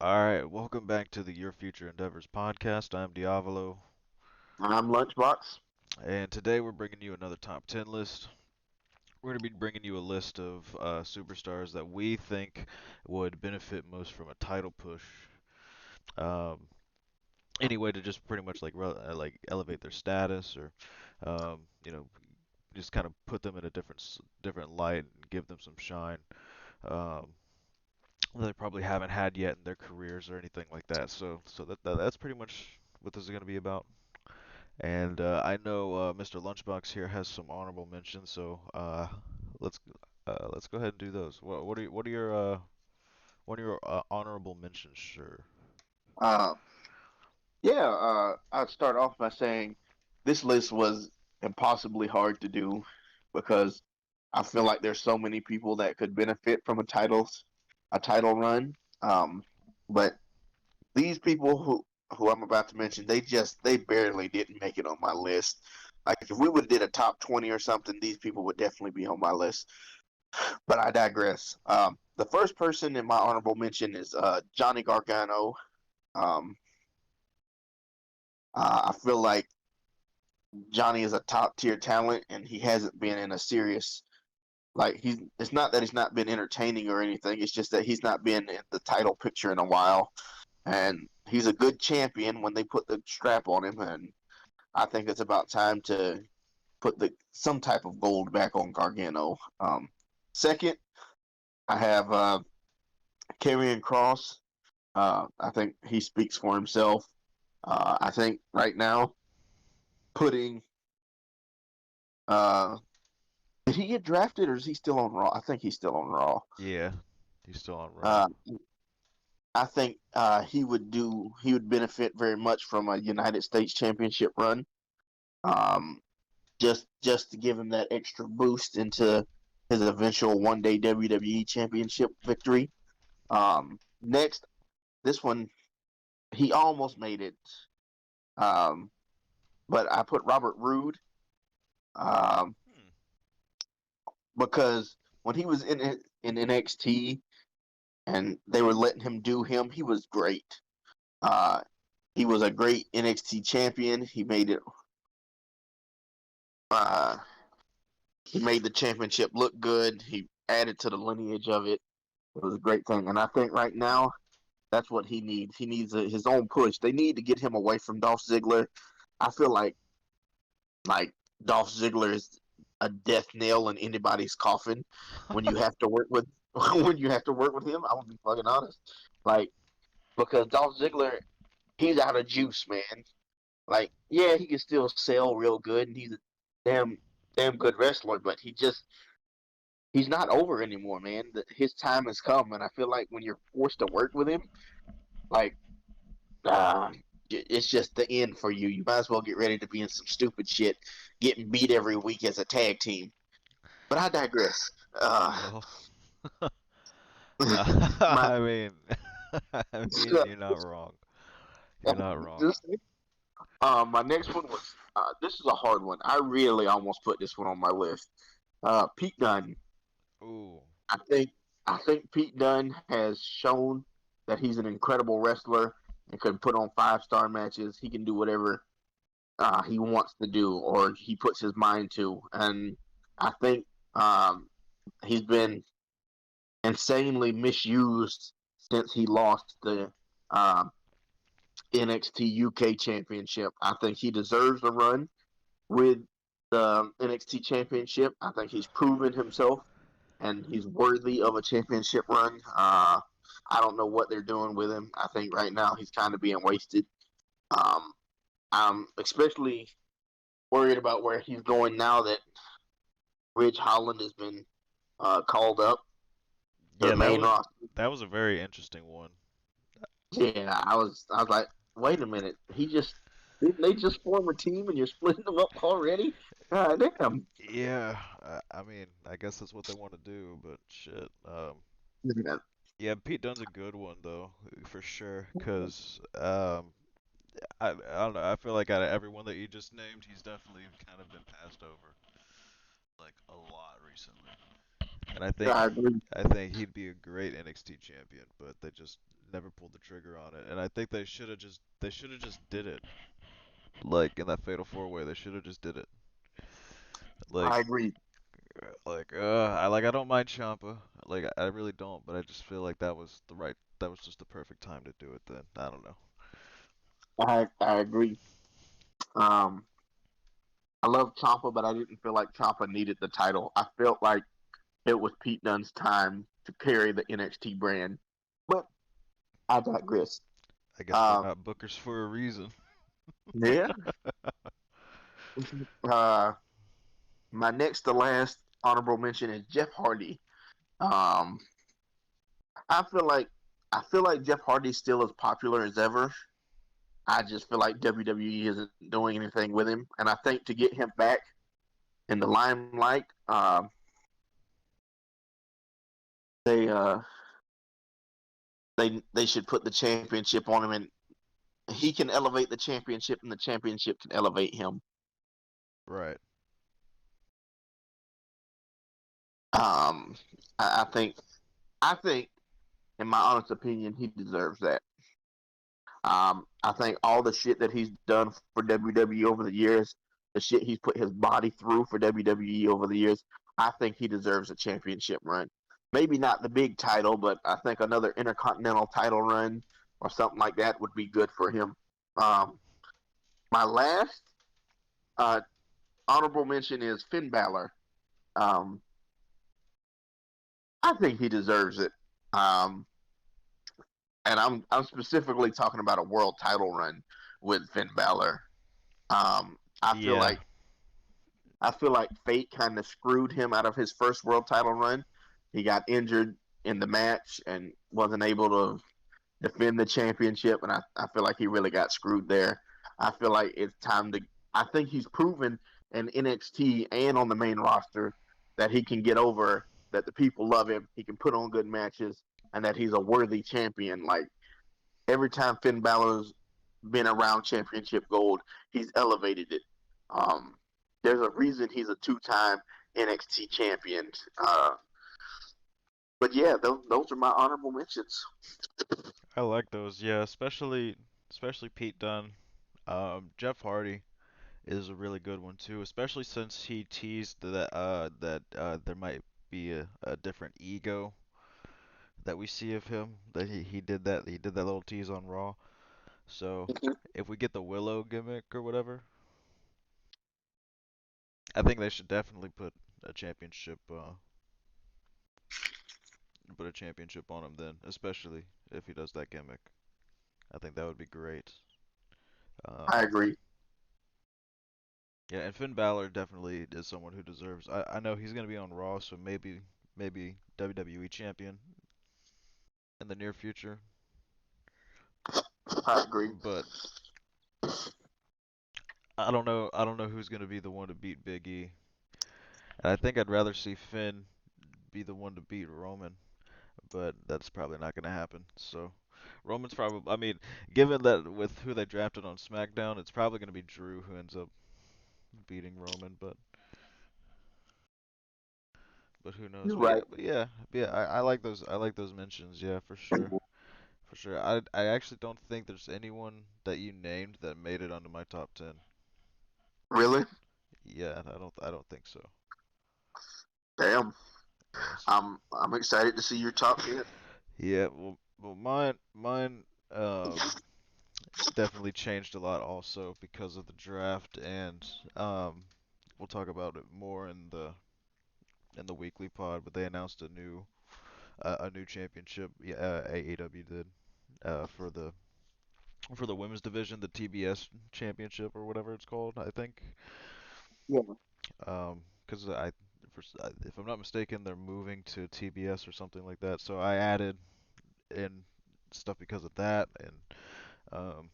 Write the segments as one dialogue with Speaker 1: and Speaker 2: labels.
Speaker 1: All right, welcome back to the Your Future Endeavors podcast. I'm Diavolo,
Speaker 2: I'm Lunchbox.
Speaker 1: and today we're bringing you another top 10 list. We're going to be bringing you a list of superstars that we think would benefit most from a title push. Um, any way to just pretty much like elevate their status or, you know, just kind of put them in a different light and give them some shine. Um, they probably haven't had yet in their careers or anything like that. So that's pretty much what this is going to be about. And I know Mr. Lunchbox here has some honorable mentions, so let's let's go ahead and do those. What are your honorable mentions, sir?
Speaker 2: Uh, I'd start off by saying this list was impossibly hard to do because I feel like there's so many people that could benefit from a title run. But these people who I'm about to mention, they barely didn't make it on my list. Like if we would have did a top 20 or something, these people would definitely be on my list. But I digress. The first person in my honorable mention is Johnny Gargano. Um, I feel like Johnny is a top tier talent, and he hasn't been in a serious like he's. It's not that he's not been entertaining or anything. It's just that he's not been in the title picture in a while, and he's a good champion when they put the strap on him. And I think it's about time to put the some type of gold back on Gargano. Second, I have Karrion Cross. I think he speaks for himself. I think right now putting uh, did he get drafted or is he still on Raw? I think he's still on Raw.
Speaker 1: Yeah, he's still on Raw.
Speaker 2: Uh, I think he would benefit very much from a United States Championship run. Um, just to give him that extra boost into his eventual 1 day WWE Championship victory. Next, this one he almost made it, um, but I put Robert Roode um,
Speaker 1: Hmm.
Speaker 2: because when he was in NXT and they were letting him do him, he was great. Uh, he was a great NXT champion. Uh, he made the championship look good. He added to the lineage of it. It was a great thing, and I think right now that's what he needs. He needs his own push. They need to get him away from Dolph Ziggler. I feel like Dolph Ziggler is a death nail in anybody's coffin when you have to work with when you have to work with him. I'm gonna be fucking honest, like because Dolph Ziggler he's out of juice, man. Like, yeah, he can still sell real good, and he's a damn damn good wrestler, but he's not over anymore, man. His time has come, and I feel like when you're forced to work with him, like, uh, it's just the end for you. You might as well get ready to be in some stupid shit, getting beat every week as a tag team. But I digress.
Speaker 1: Well,
Speaker 2: My
Speaker 1: I mean, I mean, you're not wrong. You're not wrong.
Speaker 2: my next one was this is a hard one. I really almost put this one on my list. Pete Dunne.
Speaker 1: Ooh,
Speaker 2: I think I think Pete Dunne has shown that he's an incredible wrestler and can put on 5 star matches. He can do whatever he wants to do or he puts his mind to, and I think he's been insanely misused since he lost the um, NXT UK Championship. I think he deserves a run with the NXT Championship. I think he's proven himself and he's worthy of a championship run. I don't know what they're doing with him. I think right now he's kind of being wasted. Um, I'm especially worried about where he's going now that Ridge Holland has been called up to the
Speaker 1: yeah, that
Speaker 2: main
Speaker 1: was
Speaker 2: roster.
Speaker 1: that was a very interesting one.
Speaker 2: Yeah, I was like, wait a minute, he just didn't they just form a team and you're splitting them up already? Damn.
Speaker 1: Yeah, I mean, I guess that's what they want to do, but shit.
Speaker 2: Yeah.
Speaker 1: Yeah, Pete Dunne's a good one though, for sure. Cause I don't know. I feel like out of everyone that you just named, he's definitely kind of been passed over like a lot recently. And I think
Speaker 2: I agree.
Speaker 1: I think he'd be a great NXT champion, but they just never pulled the trigger on it. And I think they should have just did it. Like in that Fatal Four Way, they should have just did it. Like
Speaker 2: I agree.
Speaker 1: I don't mind Champa. Like I really don't, but I just feel like that was just the perfect time to do it then. I don't know.
Speaker 2: I agree. Um, I love Ciampa, but I didn't feel like Ciampa needed the title. I felt like it was Pete Dunne's time to carry the NXT brand. But I digress.
Speaker 1: I guess they're
Speaker 2: Uh,
Speaker 1: not bookers for a reason.
Speaker 2: yeah. Uh, my next to last honorable mention is Jeff Hardy. Um, I feel like I feel like Jeff Hardy's still as popular as ever. I just feel like WWE isn't doing anything with him, and I think to get him back in the limelight, they they should put the championship on him, and he can elevate the championship, and the championship can elevate him.
Speaker 1: Right.
Speaker 2: Um, I think I think, in my honest opinion, he deserves that. I think all the shit that he's done for WWE over the years, the shit he's put his body through for WWE over the years, I think he deserves a championship run. Maybe not the big title, but I think another intercontinental title run or something like that would be good for him. Um, my last uh, honorable mention is Finn Balor. Um, I think he deserves it. Um, and I'm specifically talking about a world title run with Finn Balor. Um, I feel
Speaker 1: Yeah.
Speaker 2: like I feel like fate kind of screwed him out of his first world title run. He got injured in the match and wasn't able to defend the championship, and I feel like he really got screwed there. I feel like it's time to. I think he's proven in NXT and on the main roster that he can get over, that the people love him, he can put on good matches, and that he's a worthy champion. Like every time Finn Balor's been around championship gold, he's elevated it. Um, there's a reason he's a two-time NXT champion. But yeah, those are my honorable mentions.
Speaker 1: I like those. Yeah, especially Pete Dunne. Jeff Hardy is a really good one too, especially since he teased that there might be a different ego that we see of him. That he did that little tease on Raw. So if we get the Willow gimmick or whatever, I think they should definitely a championship put a championship on him then, especially if he does that gimmick. I think that would be great.
Speaker 2: I
Speaker 1: Um,
Speaker 2: agree.
Speaker 1: yeah, and Finn Balor definitely is someone who deserves. I know he's gonna be on Raw, so maybe WWE champion in the near future.
Speaker 2: I agree.
Speaker 1: But I don't know who's gonna be the one to beat Big E. And I think I'd rather see Finn be the one to beat Roman, but that's probably not gonna happen. So Roman's probably. I mean, given that with who they drafted on SmackDown, it's probably gonna be Drew who ends up beating Roman. But who knows?
Speaker 2: You're right.
Speaker 1: But yeah. I like those. I like those mentions. Yeah, for sure. For sure. I actually don't think there's anyone that you named that made it onto my top 10.
Speaker 2: Really?
Speaker 1: Yeah, I don't think so.
Speaker 2: Damn.
Speaker 1: Yes.
Speaker 2: I'm excited to see your top 10.
Speaker 1: Yeah, well mine definitely changed a lot also because of the draft and we'll talk about it more in the weekly pod, but they announced a new championship. Yeah, AEW did for the women's division, the TBS championship or whatever it's called, I think.
Speaker 2: Yeah.
Speaker 1: 'Cause if I'm not mistaken, they're moving to TBS or something like that. So I added in stuff because of that, and um,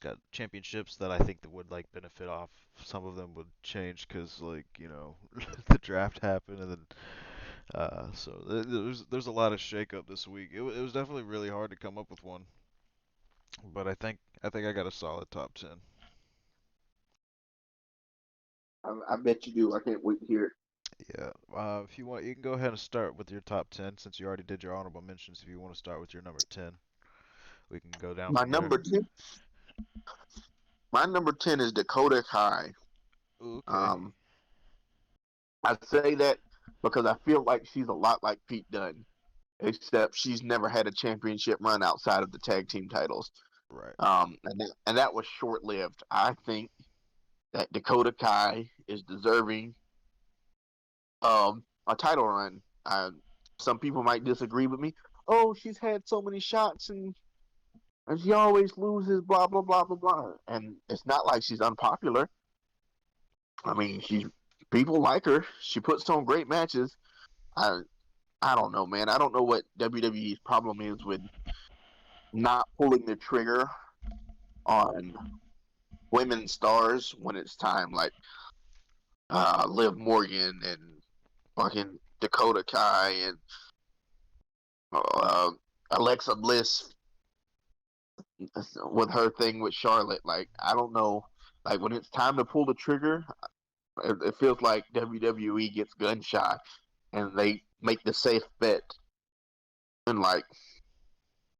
Speaker 1: got championships that I think that would like benefit off. Some of them would change because like the draft happened, and then so there's a lot of shakeup this week. It was definitely really hard to come up with one, but I think I got a solid top 10.
Speaker 2: I bet you do. I can't wait to hear it.
Speaker 1: Yeah. If you want, you can go ahead and start with your top 10 since you already did your honorable mentions. If you want to start with your number 10, we can go down
Speaker 2: My
Speaker 1: from there.
Speaker 2: number 10, my number 10 is Dakota Kai.
Speaker 1: Ooh, okay.
Speaker 2: Um, I say that because I feel like she's a lot like Pete Dunne, except she's never had a championship run outside of the tag team titles.
Speaker 1: Right.
Speaker 2: And that was short lived. I think that Dakota Kai is deserving of a title run. Some people might disagree with me. Oh, she's had so many shots and she always loses, blah blah blah blah blah. And it's not like she's unpopular. I mean, she people like her. She puts on great matches. I I don't know, man. I don't know what WWE's problem is with not pulling the trigger on women stars when it's time, like Liv Morgan and fucking Dakota Kai and uh, Alexa Bliss with her thing with Charlotte. Like, I don't know. Like, when it's time to pull the trigger, it feels like WWE gets gun shy and they make the safe bet. And, like,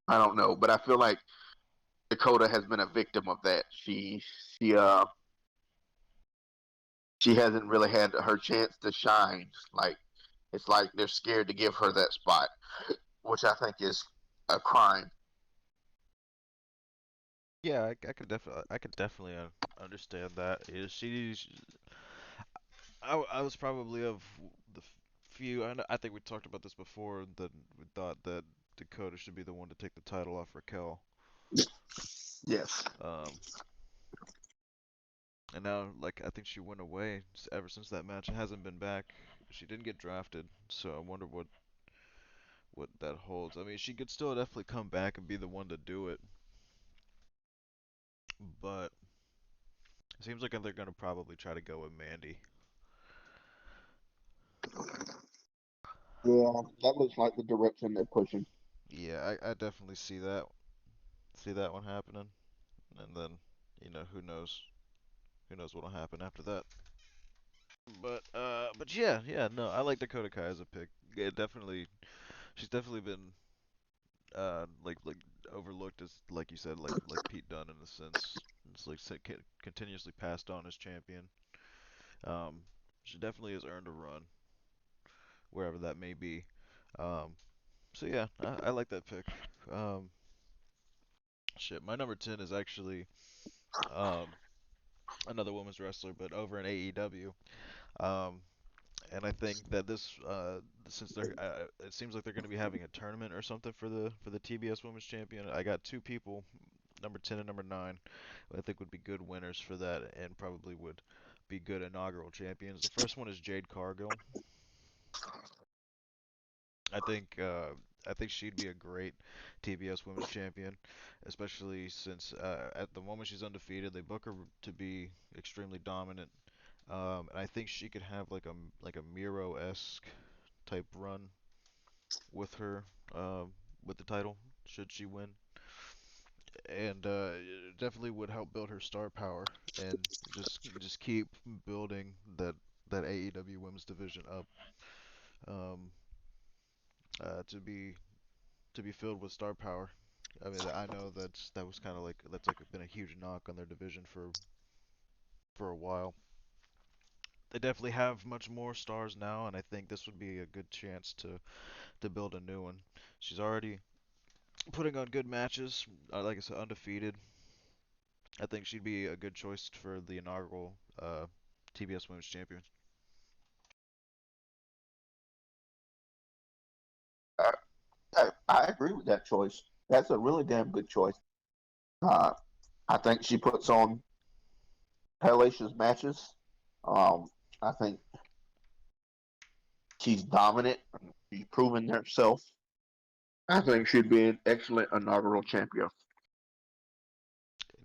Speaker 2: I don't know. But I feel like Dakota has been a victim of that. She uh she hasn't really had her chance to shine. Like, it's like they're scared to give her that spot, which I think is a crime.
Speaker 1: Yeah, I could definitely understand that. Is she's I was probably of the few. I think we talked about this before. That we thought that Dakota should be the one to take the title off Raquel.
Speaker 2: Yes.
Speaker 1: Um, and now, like, I think she went away ever since that match. It hasn't been back. She didn't get drafted, so I wonder what that holds. I mean, she could still definitely come back and be the one to do it, but it seems like they're gonna probably try to go with Mandy.
Speaker 2: Yeah, that looks like the direction they're pushing.
Speaker 1: Yeah, I definitely see that one happening, and then who knows what'll happen after that. But yeah, no, I like Dakota Kai as a pick. Yeah, definitely, she's definitely been like overlooked as like you said like Pete Dunne in a sense. It's like continuously passed on as champion. Um, she definitely has earned a run wherever that may be. Um, so yeah, I like that pick. Um, shit, my number 10 is actually um another women's wrestler, but over in AEW. Um, and I think that since it seems like they're going to be having a tournament or something for the TBS Women's Champion. I got two people, number 10 and number 9, who I think would be good winners for that and probably would be good inaugural champions. The first one is Jade Cargill. I think uh, I think she'd be a great TBS Women's Champion, especially since at the moment she's undefeated. They book her to be extremely dominant, and I think she could have like a Miro-esque type run with her with the title should she win, and it definitely would help build her star power and just keep building that AEW Women's Division up um, to be filled with star power. I mean, I know that was kind of like that's like been a huge knock on their division for a while. They definitely have much more stars now, and I think this would be a good chance to build a new one. She's already putting on good matches. Like I said, undefeated. I think she'd be a good choice for the inaugural TBS Women's Champion.
Speaker 2: I, I agree with that choice. That's a really damn good choice. Uh, I think she puts on hellacious matches. Um, I think she's dominant. She's proven herself. I think she'd be an excellent inaugural champion.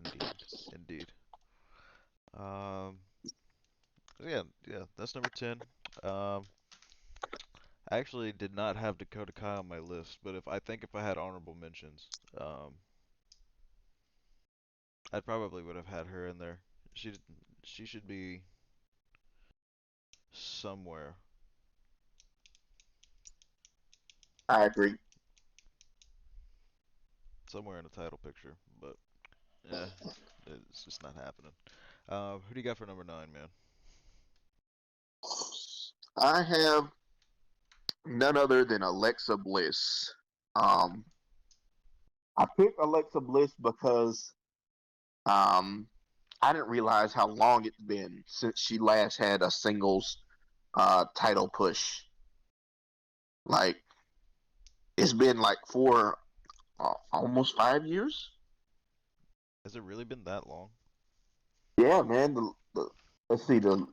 Speaker 1: Indeed, indeed. Um, yeah, that's number 10. Um, I actually did not have Dakota Kai on my list, but if I had honorable mentions, I probably would have had her in there. She she should be somewhere.
Speaker 2: I agree.
Speaker 1: Somewhere in the title picture, but yeah, it's just not happening. Who do you got for number nine, man?
Speaker 2: I have none other than Alexa Bliss. Um, I picked Alexa Bliss because um, I didn't realize how long it's been since she last had a singles title push. Like it's been like for almost 5 years.
Speaker 1: Has it really been that long?
Speaker 2: Yeah, man. Let's see. The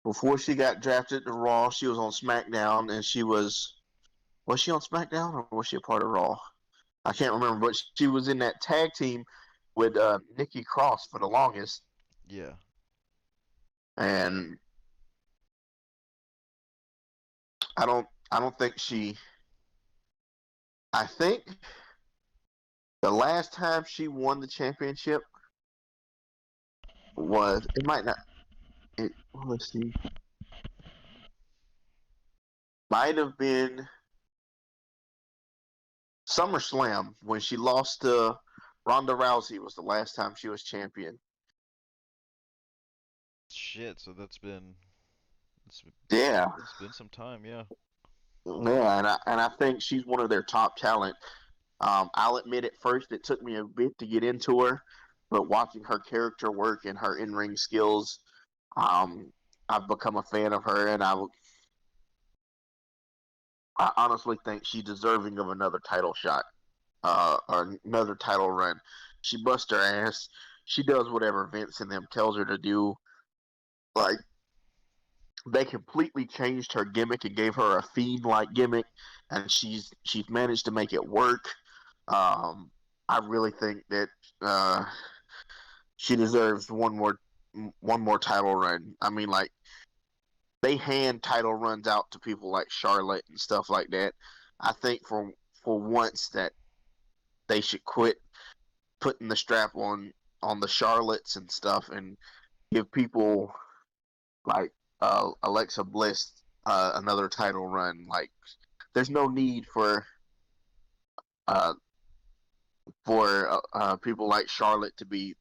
Speaker 2: Before she got drafted to Raw, she was on SmackDown, and was she on SmackDown or was she a part of Raw? I can't remember, but she was in that tag team with Nikki Cross for the longest,
Speaker 1: Yeah.
Speaker 2: and I don't think she. I think the last time she won the championship was it might not. Let's see, might have been SummerSlam when she lost to Ronda Rousey was the last time she was champion.
Speaker 1: Shit. So it's
Speaker 2: Yeah,
Speaker 1: it's been some time. Yeah.
Speaker 2: yeah, and I think she's one of their top talent. I'll admit at first it took me a bit to get into her, but watching her character work and her in ring skills, um, I've become a fan of her, and I honestly think she's deserving of another title shot, or another title run. She busts her ass. She does whatever Vince and them tells her to do. Like they completely changed her gimmick and gave her a fiend like gimmick, and she's managed to make it work. Um, I really think that uh, she deserves one more title run. I mean, like they hand title runs out to people like Charlotte and stuff like that. I think for once that they should quit putting the strap on the Charlottes and stuff and give people like Alexa Bliss another title run. Like there's no need uh, for people like Charlotte to be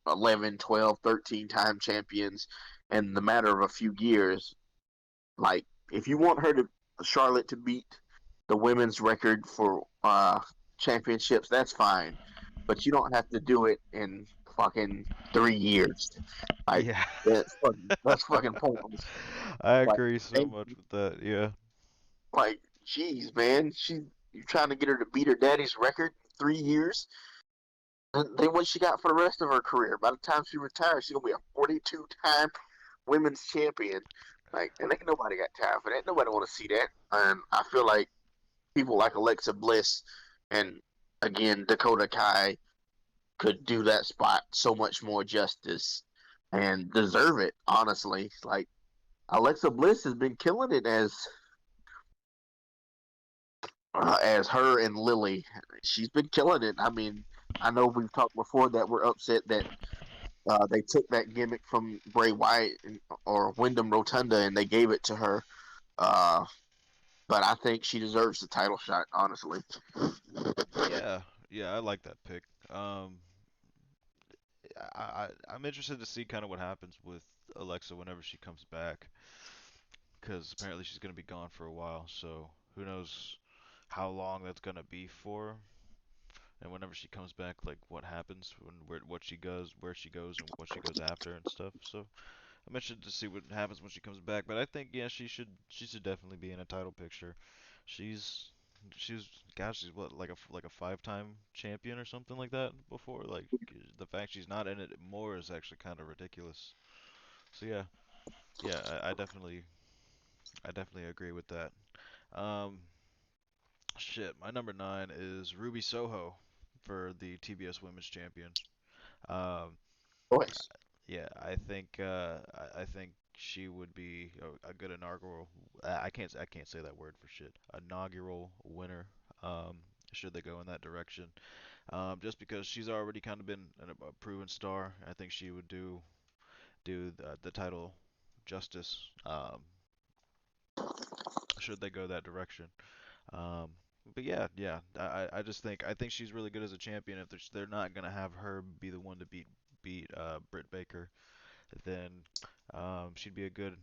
Speaker 2: 11, 12, 13 time champions in the matter of a few years. Like, if you want Charlotte to beat the women's record for championships, that's fine. But you don't have to do it in fucking 3 years. Like,
Speaker 1: Yeah.
Speaker 2: that's fucking pointless.
Speaker 1: I
Speaker 2: Like,
Speaker 1: agree so
Speaker 2: and,
Speaker 1: much with that. Yeah.
Speaker 2: like, jeez, man, you're trying to get her to beat her daddy's record in 3 years. And then what she got for the rest of her career? By the time she retires, she's gonna be a 42-time women's champion. Like, and ain't nobody got time for that. Nobody want to see that. And I feel like people like Alexa Bliss and again Dakota Kai could do that spot so much more justice and deserve it. Honestly, like Alexa Bliss has been killing it as her and Lily. She's been killing it. I mean, I know we've talked before that we're upset that they took that gimmick from Bray Wyatt or Wyndham Rotunda and they gave it to her. Uh, but I think she deserves the title shot, honestly.
Speaker 1: Yeah. Yeah. I like that pick. I'm interested to see kind of what happens with Alexa whenever she comes back, because apparently she's gonna be gone for a while. So who knows how long that's gonna be for, and whenever she comes back, like what happens what she goes, where she goes, and what she goes after and stuff. So I'm interested to see what happens when she comes back. But I think yeah, she should definitely be in a title picture. She's she's gosh, she's what like a five-time champion or something like that before. Like the fact she's not in it more is actually kind of ridiculous. So yeah, yeah, I definitely agree with that. Um, shit, my number nine is Ruby Soho for the TBS Women's Champion. Um,
Speaker 2: Choice.
Speaker 1: yeah, I think she would be a good inaugural. I can't say that word for shit. Inaugural winner. Um, should they go in that direction? Just because she's already kind of been a proven star, I think she would do the title justice. should they go that direction. Um, but yeah, yeah, I just think I think she's really good as a champion. If they're not gonna have her be the one to beat Britt Baker, then she'd be a good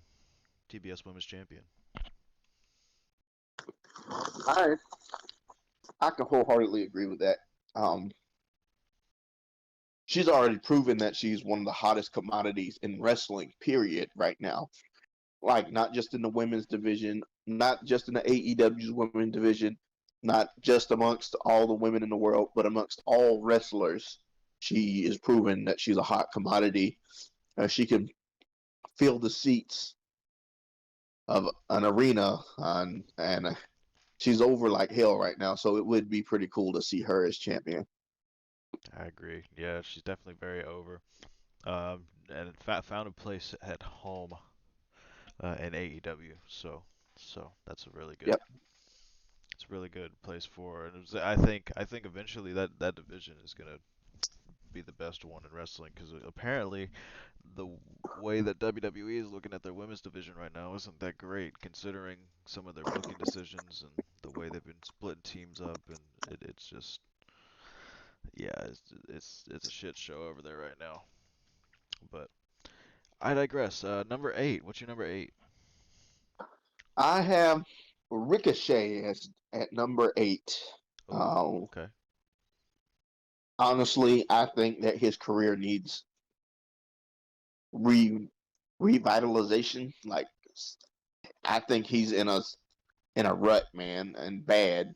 Speaker 1: TBS Women's Champion.
Speaker 2: I I can wholeheartedly agree with that. Um, she's already proven that she's one of the hottest commodities in wrestling. Period. Right now, like not just in the women's division, not just in the AEW's women's division, not just amongst all the women in the world, but amongst all wrestlers. She is proven that she's a hot commodity. She can fill the seats of an arena, and she's over like hell right now. So it would be pretty cool to see her as champion.
Speaker 1: I agree. Yeah, she's definitely very over. And in fact, found a place at home in AEW. So that's a really good.
Speaker 2: Yep.
Speaker 1: It's a really good place for her. And I think eventually that division is gonna be the best one in wrestling because apparently the way that WWE is looking at their women's division right now isn't that great considering some of their booking decisions and the way they've been splitting teams up and it's just yeah it's a shit show over there right now. But I digress. Number eight. What's your number eight?
Speaker 2: I have Ricochet as at number 8.
Speaker 1: Oh,
Speaker 2: Um,
Speaker 1: okay.
Speaker 2: Honestly, I think that his career needs re revitalization. Like I think he's in a rut, man, and bad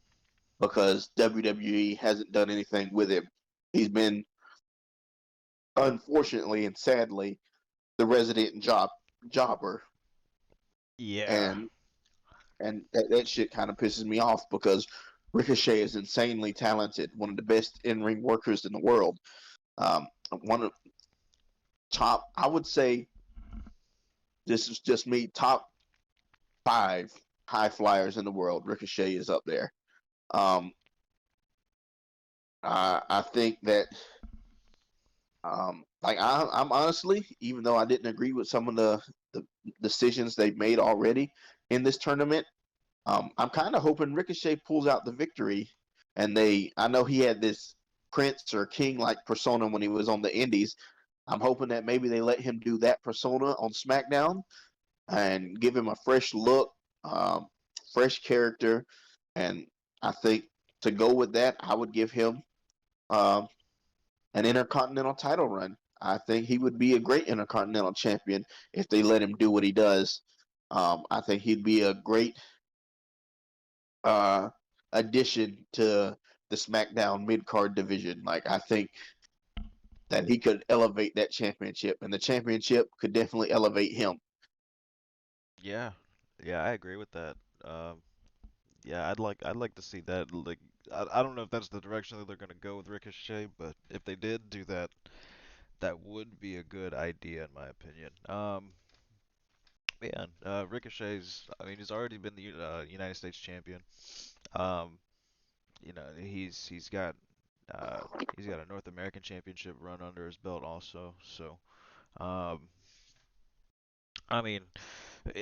Speaker 2: because WWE hasn't done anything with him. He's been unfortunately and sadly the resident jobber,
Speaker 1: Yeah.
Speaker 2: and that shit kind of pisses me off because Ricochet is insanely talented, one of the best in ring workers in the world. One of top, I would say, this is just me, top 5 high flyers in the world. Ricochet is up there. Um, I think that like I'm honestly, even though I didn't agree with some of the decisions they've made already in this tournament, I'm kind of hoping Ricochet pulls out the victory. And I know he had this prince or king like persona when he was on the Indies. I'm hoping that maybe they let him do that persona on SmackDown and give him a fresh look, um, fresh character. And I think to go with that, I would give him um, an intercontinental title run. I think he would be a great intercontinental champion if they let him do what he does. I think he'd be a great uh, addition to the SmackDown mid card division. Like I think that he could elevate that championship, and the championship could definitely elevate him.
Speaker 1: Yeah. Yeah, I agree with that. Um, yeah, I'd like to see that. Like, I don't know if that's the direction that they're gonna go with Ricochet, but if they did do that, that would be a good idea in my opinion. Man, Ricochet's. I mean, he's already been the United States champion. Um, you know, uh, he's got a North American championship run under his belt also. So, um, I mean,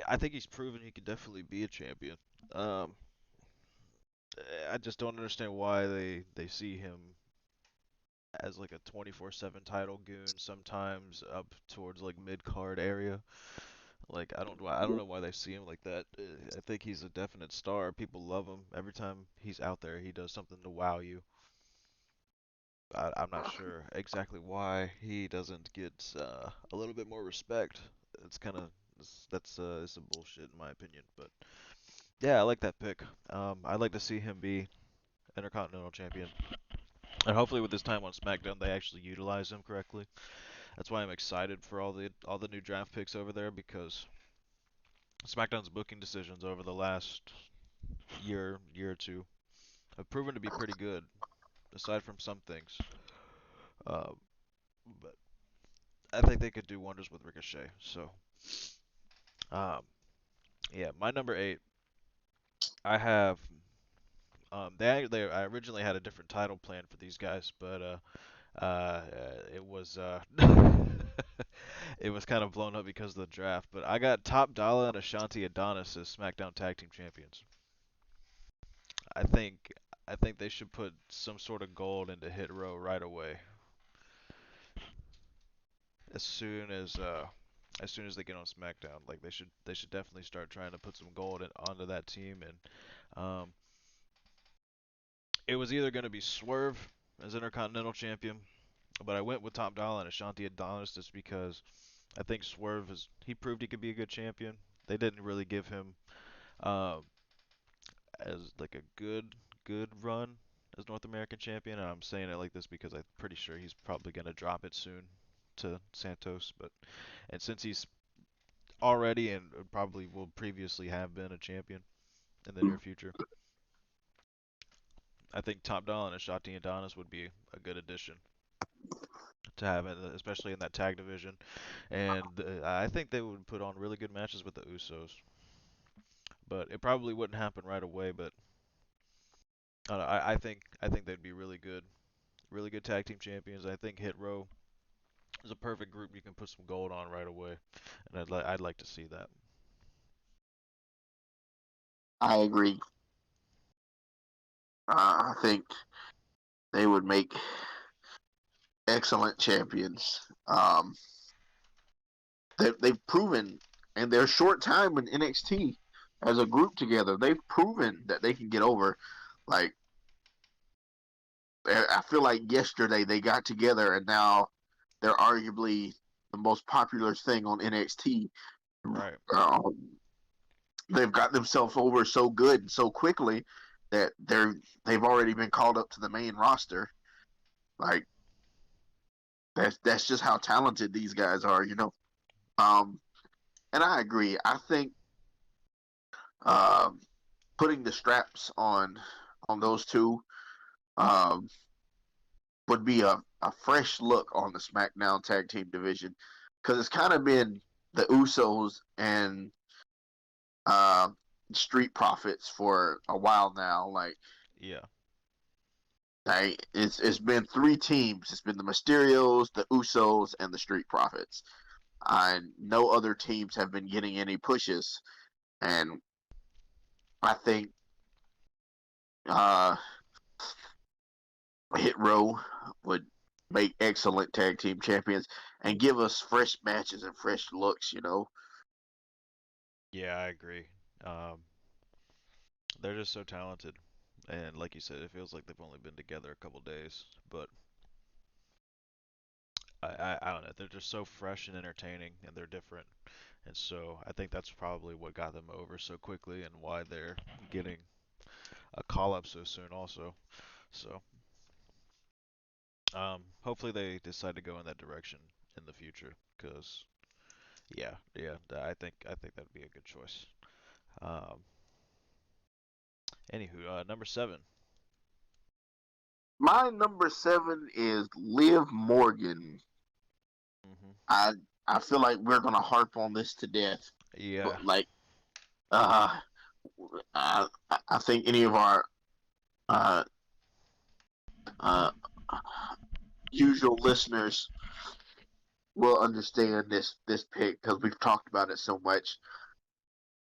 Speaker 1: I think he's proven he could definitely be a champion. Um, I just don't understand why they see him as like a 24/7 title goon sometimes up towards like mid card area. Like I don't know why they see him like that. I think he's a definite star. People love him. Every time he's out there, he does something to wow you. I'm not sure exactly why he doesn't get a little bit more respect. It's kind of that's it's some bullshit in my opinion. But yeah, I like that pick. I'd like to see him be Intercontinental Champion, and hopefully with his time on SmackDown, they actually utilize him correctly. That's why I'm excited for all the new draft picks over there because SmackDown's booking decisions over the last year or two have proven to be pretty good, aside from some things. Uh, but I think they could do wonders with Ricochet. So, um, yeah, my number eight, I have. I originally had a different title plan for these guys, but Uh, it was it was kind of blown up because of the draft, but I got Top Dollar and Ashanti Adonis as SmackDown Tag Team Champions. I think I think they should put some sort of gold into Hit Row right away, as soon as soon as they get on SmackDown. Like they should definitely start trying to put some gold onto that team. And it was either going to be Swerve as Intercontinental Champion, but I went with Top Dollar and Ashanti Adonis just because I think Swerve is he proved he could be a good champion. They didn't really give him um, as like a good run as North American champion. And I'm saying it like this because I'm pretty sure he's probably gonna drop it soon to Santos. But and since he's already and probably will previously have been a champion in the near future, I think Top Dollar and Shotzi Adonis would be a good addition to have it, especially in that tag division. And I think they would put on really good matches with the Usos. But it probably wouldn't happen right away. But I think they'd be really good tag team champions. I think Hit Row is a perfect group you can put some gold on right away, and I'd like to see that.
Speaker 2: I agree. I think they would make excellent champions. They've proven in their short time in NXT as a group together, they've proven that they can get over. Like I feel like yesterday they got together and now they're arguably the most popular thing on NXT.
Speaker 1: Right.
Speaker 2: They've got themselves over so good and so quickly that they've already been called up to the main roster. Like that's just how talented these guys are, you know. Um, and I agree. I think um, putting the straps on those two um, would be a fresh look on the SmackDown Tag Team division because it's kind of been the Usos and uh, Street Profits for a while now.
Speaker 1: Yeah.
Speaker 2: It's been three teams. It's been the Mysterios, the Usos, and the Street Profits. And no other teams have been getting any pushes. And I think uh, Hit Row would make excellent tag team champions and give us fresh matches and fresh looks. You know,
Speaker 1: Yeah, I agree. Um, they're just so talented, and like you said, it feels like they've only been together a couple days, but I don't know. They're just so fresh and entertaining, and they're different, and so I think that's probably what got them over so quickly, and why they're getting a call up so soon, also. So hopefully they decide to go in that direction in the future, because yeah, I think that'd be a good choice. Um, Anywho, number 7.
Speaker 2: my number 7 is Liv Morgan.
Speaker 1: Hmm.
Speaker 2: I I feel like we're gonna harp on this to death,
Speaker 1: Yeah,
Speaker 2: but like uh, I think any of our uh, uh, usual listeners will understand this pick because we've talked about it so much.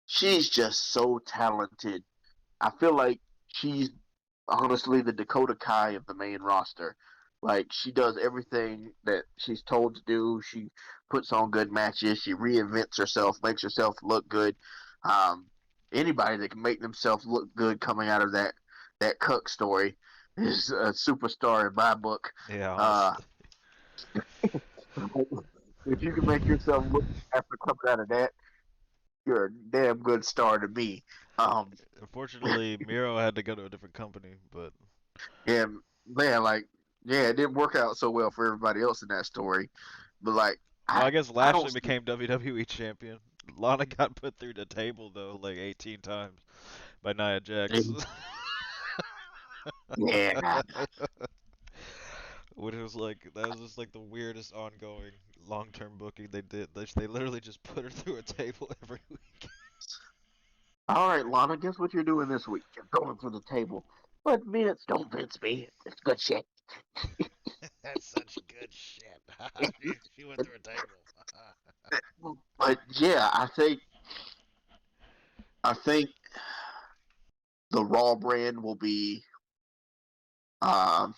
Speaker 2: She's just so talented. I feel like she's honestly the Dakota Kai of the main roster. Like she does everything that she's told to do. She puts on good matches. She reinvents herself, makes herself look good. Um, Anybody that can make themselves look good coming out of that Cuck story is a superstar in my book.
Speaker 1: yeah,
Speaker 2: Uh,
Speaker 1: honestly.
Speaker 2: if you can make yourself look after coming out of that, you're a damn good star to me. Um,
Speaker 1: Unfortunately, Miro had to go to a different company, but
Speaker 2: and man, like, yeah, it didn't work out so well for everybody else in that story. But like,
Speaker 1: well,
Speaker 2: I
Speaker 1: I guess
Speaker 2: I don't
Speaker 1: Lashley
Speaker 2: see.
Speaker 1: became WWE champion. Lana got put through the table though, like 18 times by Nia Jax.
Speaker 2: Yeah,
Speaker 1: Which was like that was just like the weirdest ongoing long-term booking they did. They literally just put her through a table every week.
Speaker 2: all right, Lana, guess what you're doing this week? You're going for the table. But Vince, don't Vince me. It's good shit.
Speaker 1: That's such good shit. She went through a table.
Speaker 2: But yeah, I think the Raw brand will be um,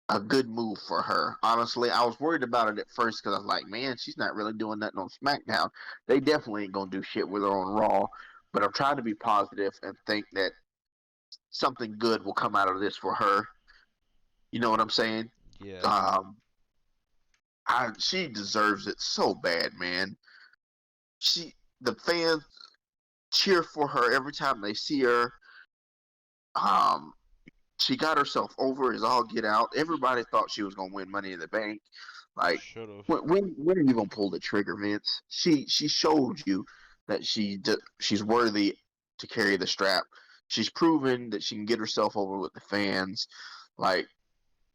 Speaker 2: a good move for her. Honestly, I was worried about it at first because I was like, man, she's not really doing nothing on SmackDown. They definitely ain't gonna do shit with her on Raw. But I'm trying to be positive and think that something good will come out of this for her. You know what I'm saying?
Speaker 1: Yeah.
Speaker 2: Um, she deserves it so bad, man. The fans cheer for her every time they see her. Um, she got herself over as all get out. Everybody thought she was gonna win Money in the Bank. Like,
Speaker 1: Should have.
Speaker 2: when are you gonna pull the trigger, Vince? She showed you that she's worthy to carry the strap. She's proven that she can get herself over with the fans. Like,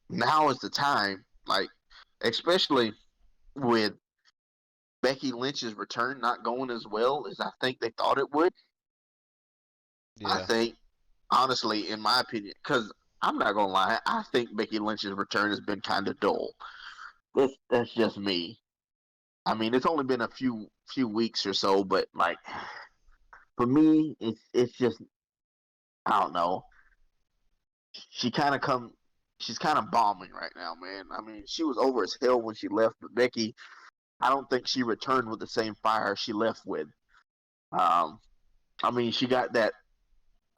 Speaker 2: now is the time. Like, especially with Becky Lynch's return not going as well as I think they thought it would. I
Speaker 1: Yeah.
Speaker 2: think, honestly, in my opinion, because I'm not gonna lie, I think Becky Lynch's return has been kind of dull. That's just me. I mean, it's only been a few weeks or so, but like for me, it's just I don't know. She kind of come, she's kind of bombing right now, man. I mean, she was over as hell when she left, but Becky, I don't think she returned with the same fire she left with. Um, I mean, she got that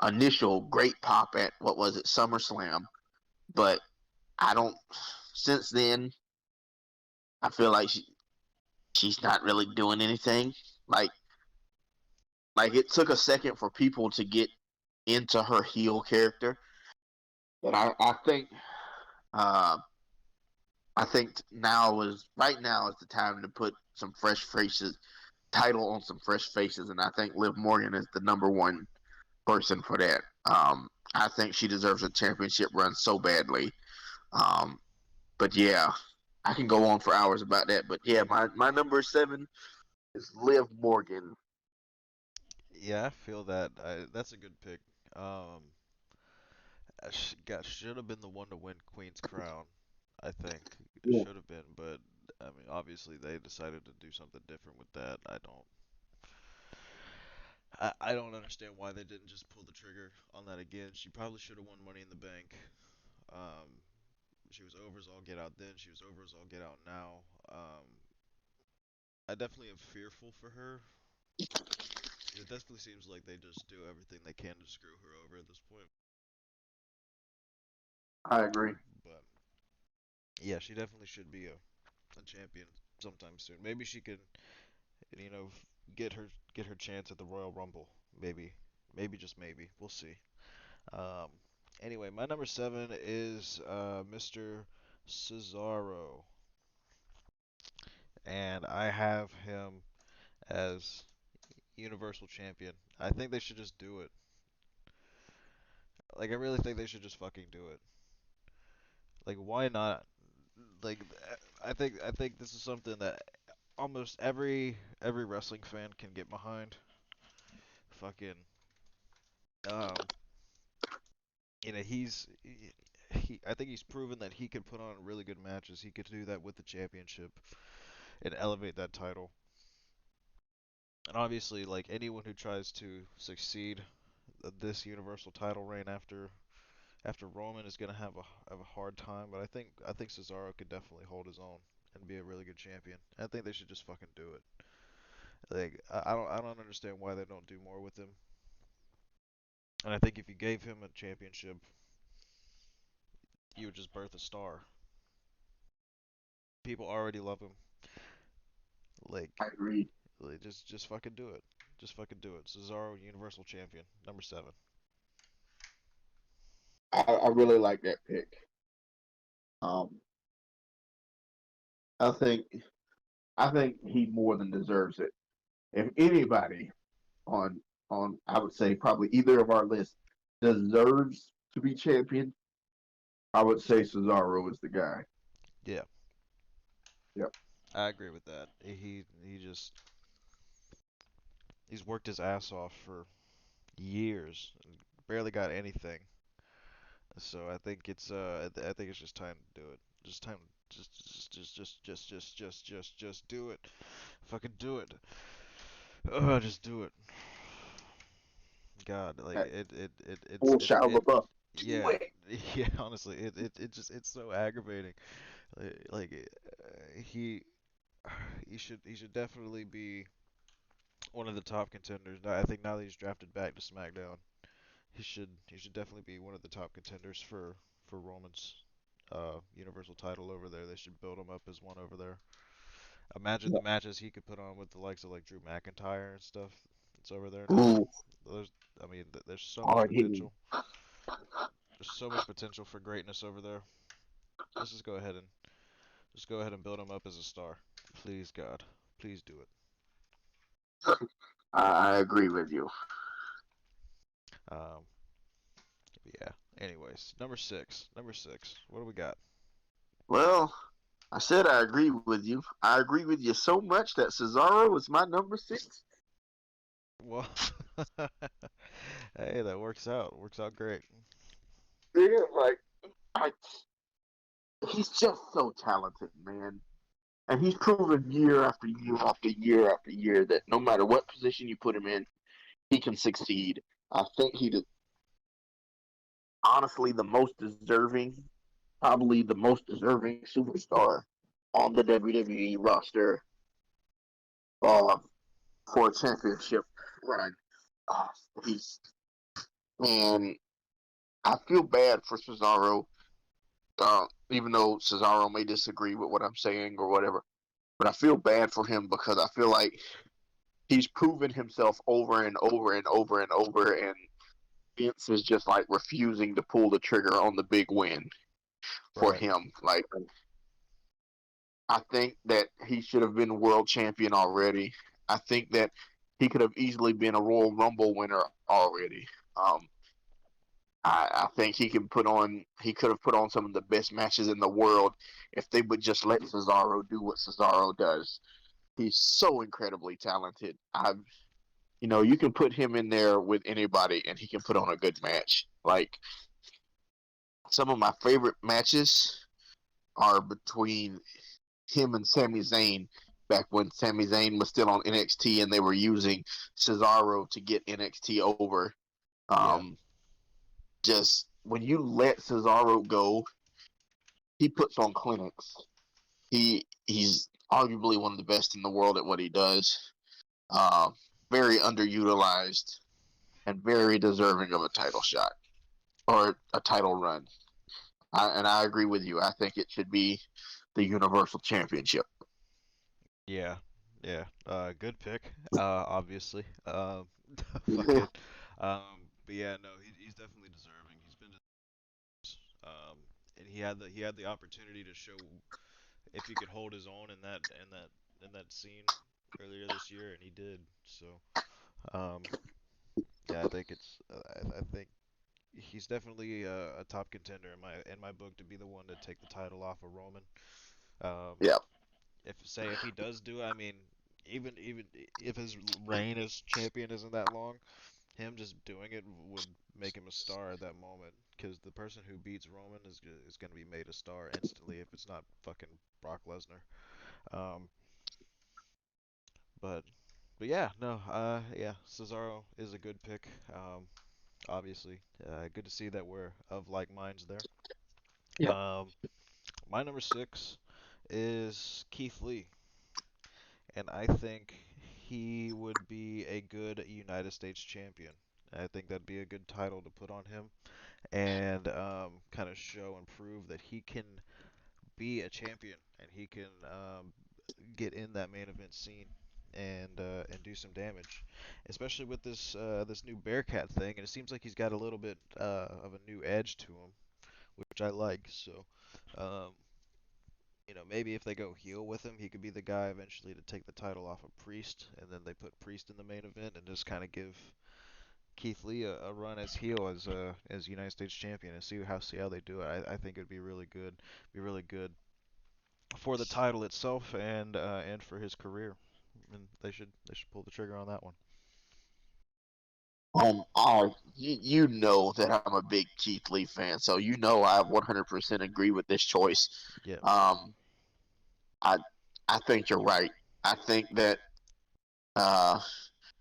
Speaker 2: initial great pop at what was it, SummerSlam, but I don't. Since then, I feel like she's not really doing anything. Like like it took a second for people to get into her heel character, but uh, I think now is the time to put some fresh faces title on some fresh faces, and I think Liv Morgan is the number one person for that. I think she deserves a championship run so badly. Um, but yeah, I can go on for hours about that. But yeah, my number seven is Liv Morgan.
Speaker 1: Yeah, I feel that. That's a good pick. Um, should have been the one to win Queen's Crown. I think it
Speaker 2: Yeah,
Speaker 1: should have been, but I mean, obviously they decided to do something different with that. I don't understand why they didn't just pull the trigger on that again. She probably should have won Money in the Bank. Um, she was over as all get out then. She was over as all get out now. I definitely am fearful for her. It definitely seems like they just do everything they can to screw her over at this point.
Speaker 2: I agree.
Speaker 1: But yeah, she definitely should be a champion sometime soon. Maybe she could, you know, get her chance at the Royal Rumble. Maybe, maybe just maybe. We'll see. Um, anyway, my number seven is Mr. Cesaro, and I have him as Universal Champion. I think they should just do it. Like, I really think they should just fucking do it. Like, why not? Like, I think this is something that almost every wrestling fan can get behind. Fucking, um, I think he's proven that he can put on really good matches. He could do that with the championship and elevate that title. And obviously, like anyone who tries to succeed this Universal title reign after Roman is gonna have a hard time. But I think Cesaro could definitely hold his own and be a really good champion. I think they should just fucking do it. Like I don't understand why they don't do more with him. And I think if you gave him a championship, you would just birth a star. People already love him. Like,
Speaker 2: I agree.
Speaker 1: just fucking do it. Just fucking do it. Cesaro, Universal Champion, number seven.
Speaker 2: I really like that pick. Um, I think I think he more than deserves it. If anybody on I would say probably either of our lists deserves to be champion, I would say Cesaro is the guy.
Speaker 1: Yeah,
Speaker 2: Yep.
Speaker 1: I agree with that. He's worked his ass off for years, and barely got anything. So I think it's just time to do it. Just time. Just do it. Fucking do it. Just do it. God, like
Speaker 2: That full shot of a buff. Do
Speaker 1: yeah,
Speaker 2: it.
Speaker 1: yeah. Honestly, it's so aggravating. He he should definitely be one of the top contenders. I think now that he's drafted back to SmackDown, he should definitely be one of the top contenders for Roman's Universal title over there. They should build him up as one over there. Imagine the matches he could put on with the likes of like Drew McIntyre and stuff. It's over there now.
Speaker 2: Ooh,
Speaker 1: There's, I mean, there's so much
Speaker 2: hard hitting.
Speaker 1: potential. There's so much potential for greatness over there. Let's just go ahead and build him up as a star. Please, God, please do it.
Speaker 2: I agree with you.
Speaker 1: Um, yeah. Anyways, number six. Number six. What do we got?
Speaker 2: Well, I said I agree with you. I agree with you so much that Cesaro is my number six.
Speaker 1: Well, hey, that works out. Works out great.
Speaker 2: Yeah, like I, he's just so talented, man. And he's proven year after year after year after year that no matter what position you put him in, he can succeed. I think he's honestly the most deserving, probably the most deserving superstar on the WWE roster uh, for a championship run. Uh, he's and I feel bad for Cesaro, even though Cesaro may disagree with what I'm saying or whatever. But I feel bad for him because I feel like he's proven himself over and over and over and over, and Vince is just like refusing to pull the trigger on the big win for
Speaker 1: Right.
Speaker 2: him. Like I think that he should have been world champion already. I think that he could have easily been a Royal Rumble winner already. Um, I think he could have put on some of the best matches in the world if they would just let Cesaro do what Cesaro does. He's so incredibly talented. You can put him in there with anybody and he can put on a good match. Like some of my favorite matches are between him and Sami Zayn back when Sami Zayn was still on NXT and they were using Cesaro to get NXT over.
Speaker 1: Yeah.
Speaker 2: Um, just when you let Cesaro go, he puts on clinics. He's arguably one of the best in the world at what he does. Uh, very underutilized and very deserving of a title shot or a title run. And I agree with you. I think it should be the Universal Championship.
Speaker 1: Yeah. Yeah. Good pick. Obviously. Fucking. But yeah, no, he's definitely deserving. He's been and he had the opportunity to show if he could hold his own in that scene earlier this year, and he did. So, um, yeah, I think I think he's definitely a top contender in my book to be the one to take the title off of Roman. Um,
Speaker 2: Yeah.
Speaker 1: if he does do it, I mean, even if his reign as champion isn't that long, him just doing it would make him a star at that moment. Because the person who beats Roman is gonna be made a star instantly if it's not fucking Brock Lesnar. Um, but yeah, no, yeah, Cesaro is a good pick. Obviously, good to see that we're of like minds there.
Speaker 2: Yep.
Speaker 1: Um, my number six is Keith Lee, and I think he would be a good United States champion. I think that'd be a good title to put on him, and kind of show and prove that he can be a champion and he can get in that main event scene and do some damage, especially with this new Bearcat thing. And it seems like he's got a little bit of a new edge to him, which I like. So, um, maybe if they go heel with him, he could be the guy eventually to take the title off of Priest, and then they put Priest in the main event and just kind of give Keith Lee a run as heel as United States champion and see how they do it. I think it'd be really good, be really good for the title itself and for his career. And they should pull the trigger on that one.
Speaker 2: You know that I'm a big Keith Lee fan, so you know I 100% agree with this choice.
Speaker 1: Yeah,
Speaker 2: Um, I I think you're right. I think that uh,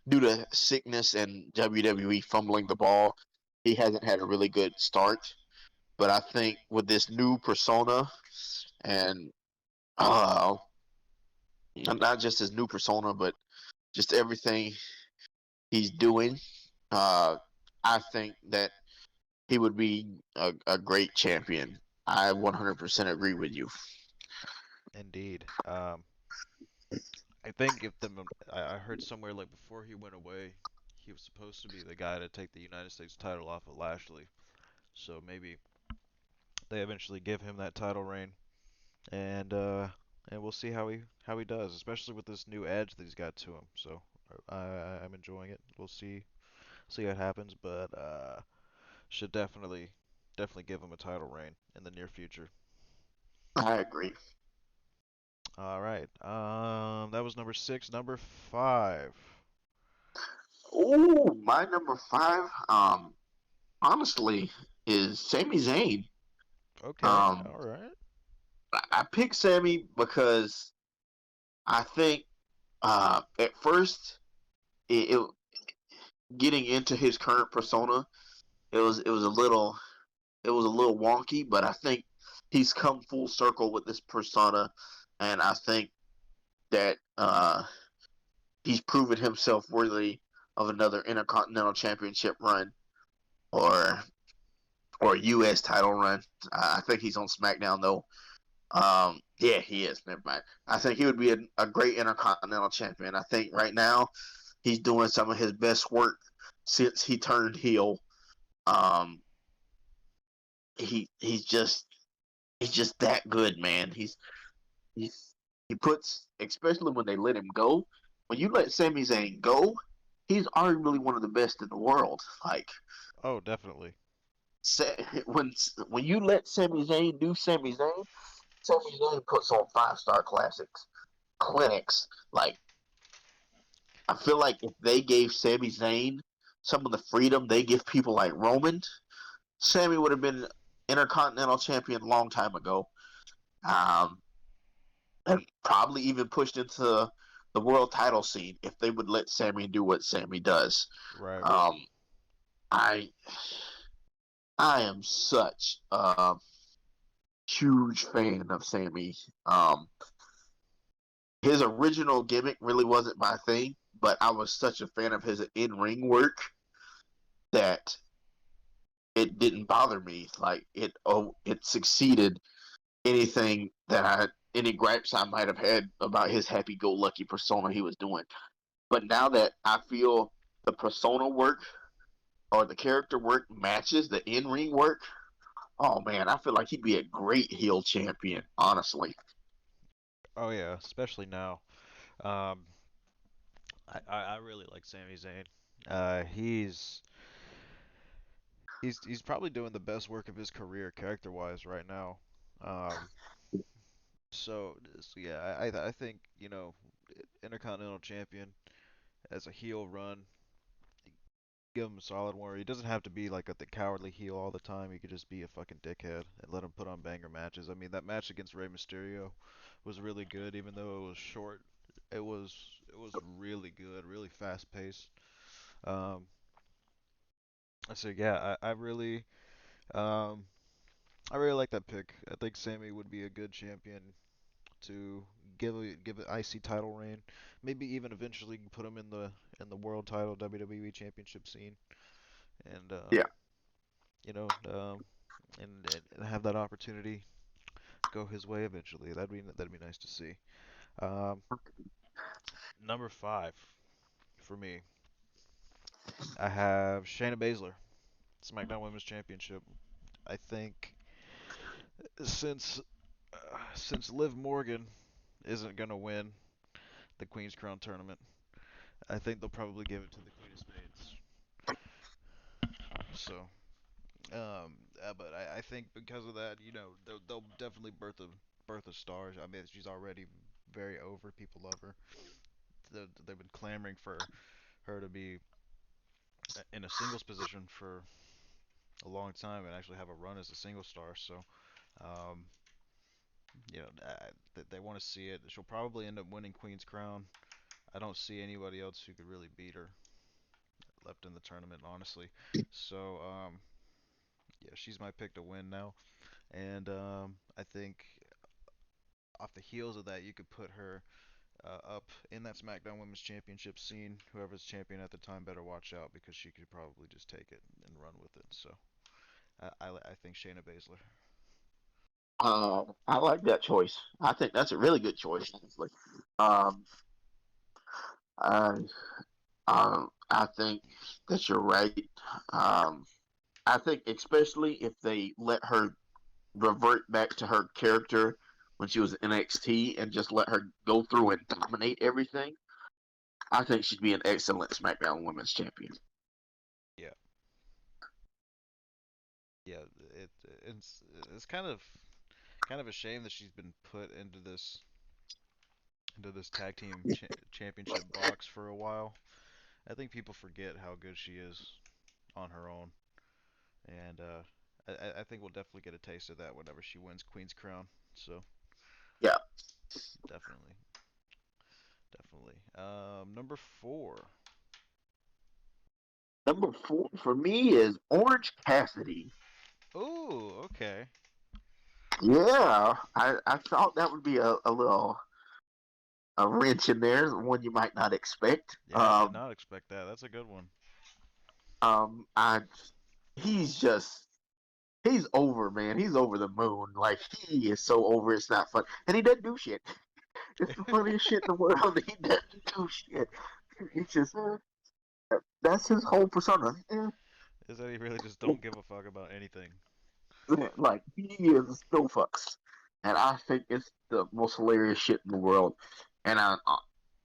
Speaker 2: due to sickness and WWE fumbling the ball, he hasn't had a really good start. But I think with this new persona and uh, not just his new persona, but just everything he's doing, uh, I think that he would be a great champion. I 100% agree with you.
Speaker 1: indeed. I think if the I heard somewhere like before he went away, he was supposed to be the guy to take the United States title off of Lashley. So maybe they eventually give him that title reign, and uh, and we'll see how he does, especially with this new edge that he's got to him. So I'm enjoying it. We'll see what happens, but should definitely give him a title reign in the near future.
Speaker 2: I agree.
Speaker 1: All right. That was number six. Number five.
Speaker 2: Oh, my number five, honestly, is Sami Zayn.
Speaker 1: Okay.
Speaker 2: Um,
Speaker 1: All right.
Speaker 2: I picked Sami because I think at first it getting into his current persona, it was a little wonky, but I think he's come full circle with this persona, and I think that he's proven himself worthy of another Intercontinental Championship run or U.S. title run. I think he's on SmackDown though. Yeah, he is. Never mind. I think he would be a great Intercontinental Champion. I think right now he's doing some of his best work since he turned heel. Um, he's just that good, man. He's he puts, especially when they let him go. When you let Sami Zayn go, he's arguably one of the best in the world. Like
Speaker 1: Oh, definitely.
Speaker 2: when when you let Sami Zayn do Sami Zayn puts on 5-star classics, clinics. Like I feel like if they gave Sami Zayn some of the freedom they give people like Roman, Sami would have been Intercontinental Champion a long time ago. Um, and probably even pushed into the world title scene if they would let Sami do what Sami does.
Speaker 1: Right.
Speaker 2: Um, I I am such a huge fan of Sami. Um, his original gimmick really wasn't my thing, but I was such a fan of his in ring work that it didn't bother me. Like it succeeded anything that I any gripes I might have had about his happy go lucky persona he was doing. But now that I feel the persona work or the character work matches the in ring work, oh man, I feel like he'd be a great heel champion, honestly.
Speaker 1: Oh yeah, especially now. Um, I really like Sami Zayn. He's probably doing the best work of his career character-wise right now. Um, so yeah, I think Intercontinental Champion as a heel run, give him a solid one. He doesn't have to be like the cowardly heel all the time. He could just be a fucking dickhead and let him put on banger matches. I mean, that match against Rey Mysterio was really good, even though it was short. It was really good, really fast paced. Um, so yeah, um, I really like that pick. I think Sammy would be a good champion to give an IC title reign. Maybe even eventually put him in the world title WWE championship scene, and
Speaker 2: Yeah.
Speaker 1: you know, and have that opportunity go his way eventually. That'd be nice to see. Um, Number five for me, I have Shayna Baszler, SmackDown Women's Championship. I think since since Liv Morgan isn't gonna win the Queen's Crown tournament, I think they'll probably give it to the Queen of Spades. So, but I think because of that, they'll definitely birth a star. I mean, she's already very over. People love her. They've been clamoring for her to be in a singles position for a long time and actually have a run as a single star. So, um, they want to see it. She'll probably end up winning Queen's Crown. I don't see anybody else who could really beat her left in the tournament, honestly. So, yeah, she's my pick to win now. And I think off the heels of that, you could put her up in that SmackDown Women's Championship scene. Whoever's champion at the time better watch out because she could probably just take it and run with it. So I think Shayna Baszler.
Speaker 2: I like that choice. I think that's a really good choice, honestly. Um, I, I think that you're right. Um, I think especially if they let her revert back to her character when she was in NXT and just let her go through and dominate everything, I think she'd be an excellent SmackDown Women's Champion.
Speaker 1: Yeah, yeah. It it's it's kind of a shame that she's been put into this tag team championship box for a while. I think people forget how good she is on her own, and I think we'll definitely get a taste of that whenever she wins Queen's Crown. So
Speaker 2: Yeah.
Speaker 1: definitely, definitely. Number four.
Speaker 2: Number four for me is Orange Cassidy.
Speaker 1: Ooh, okay.
Speaker 2: Yeah, I thought that would be a little a wrench in there, one you might not expect.
Speaker 1: Yeah, I did not expect that. That's a good one.
Speaker 2: I he's just he's over, man. He's over the moon. Like he is so over. It's not fun, and he doesn't do shit. It's the funniest shit in the world. He doesn't do shit. It's just that's his whole persona.
Speaker 1: Is that he really just don't give a fuck about anything?
Speaker 2: Like he is no fucks, and I think it's the most hilarious shit in the world. And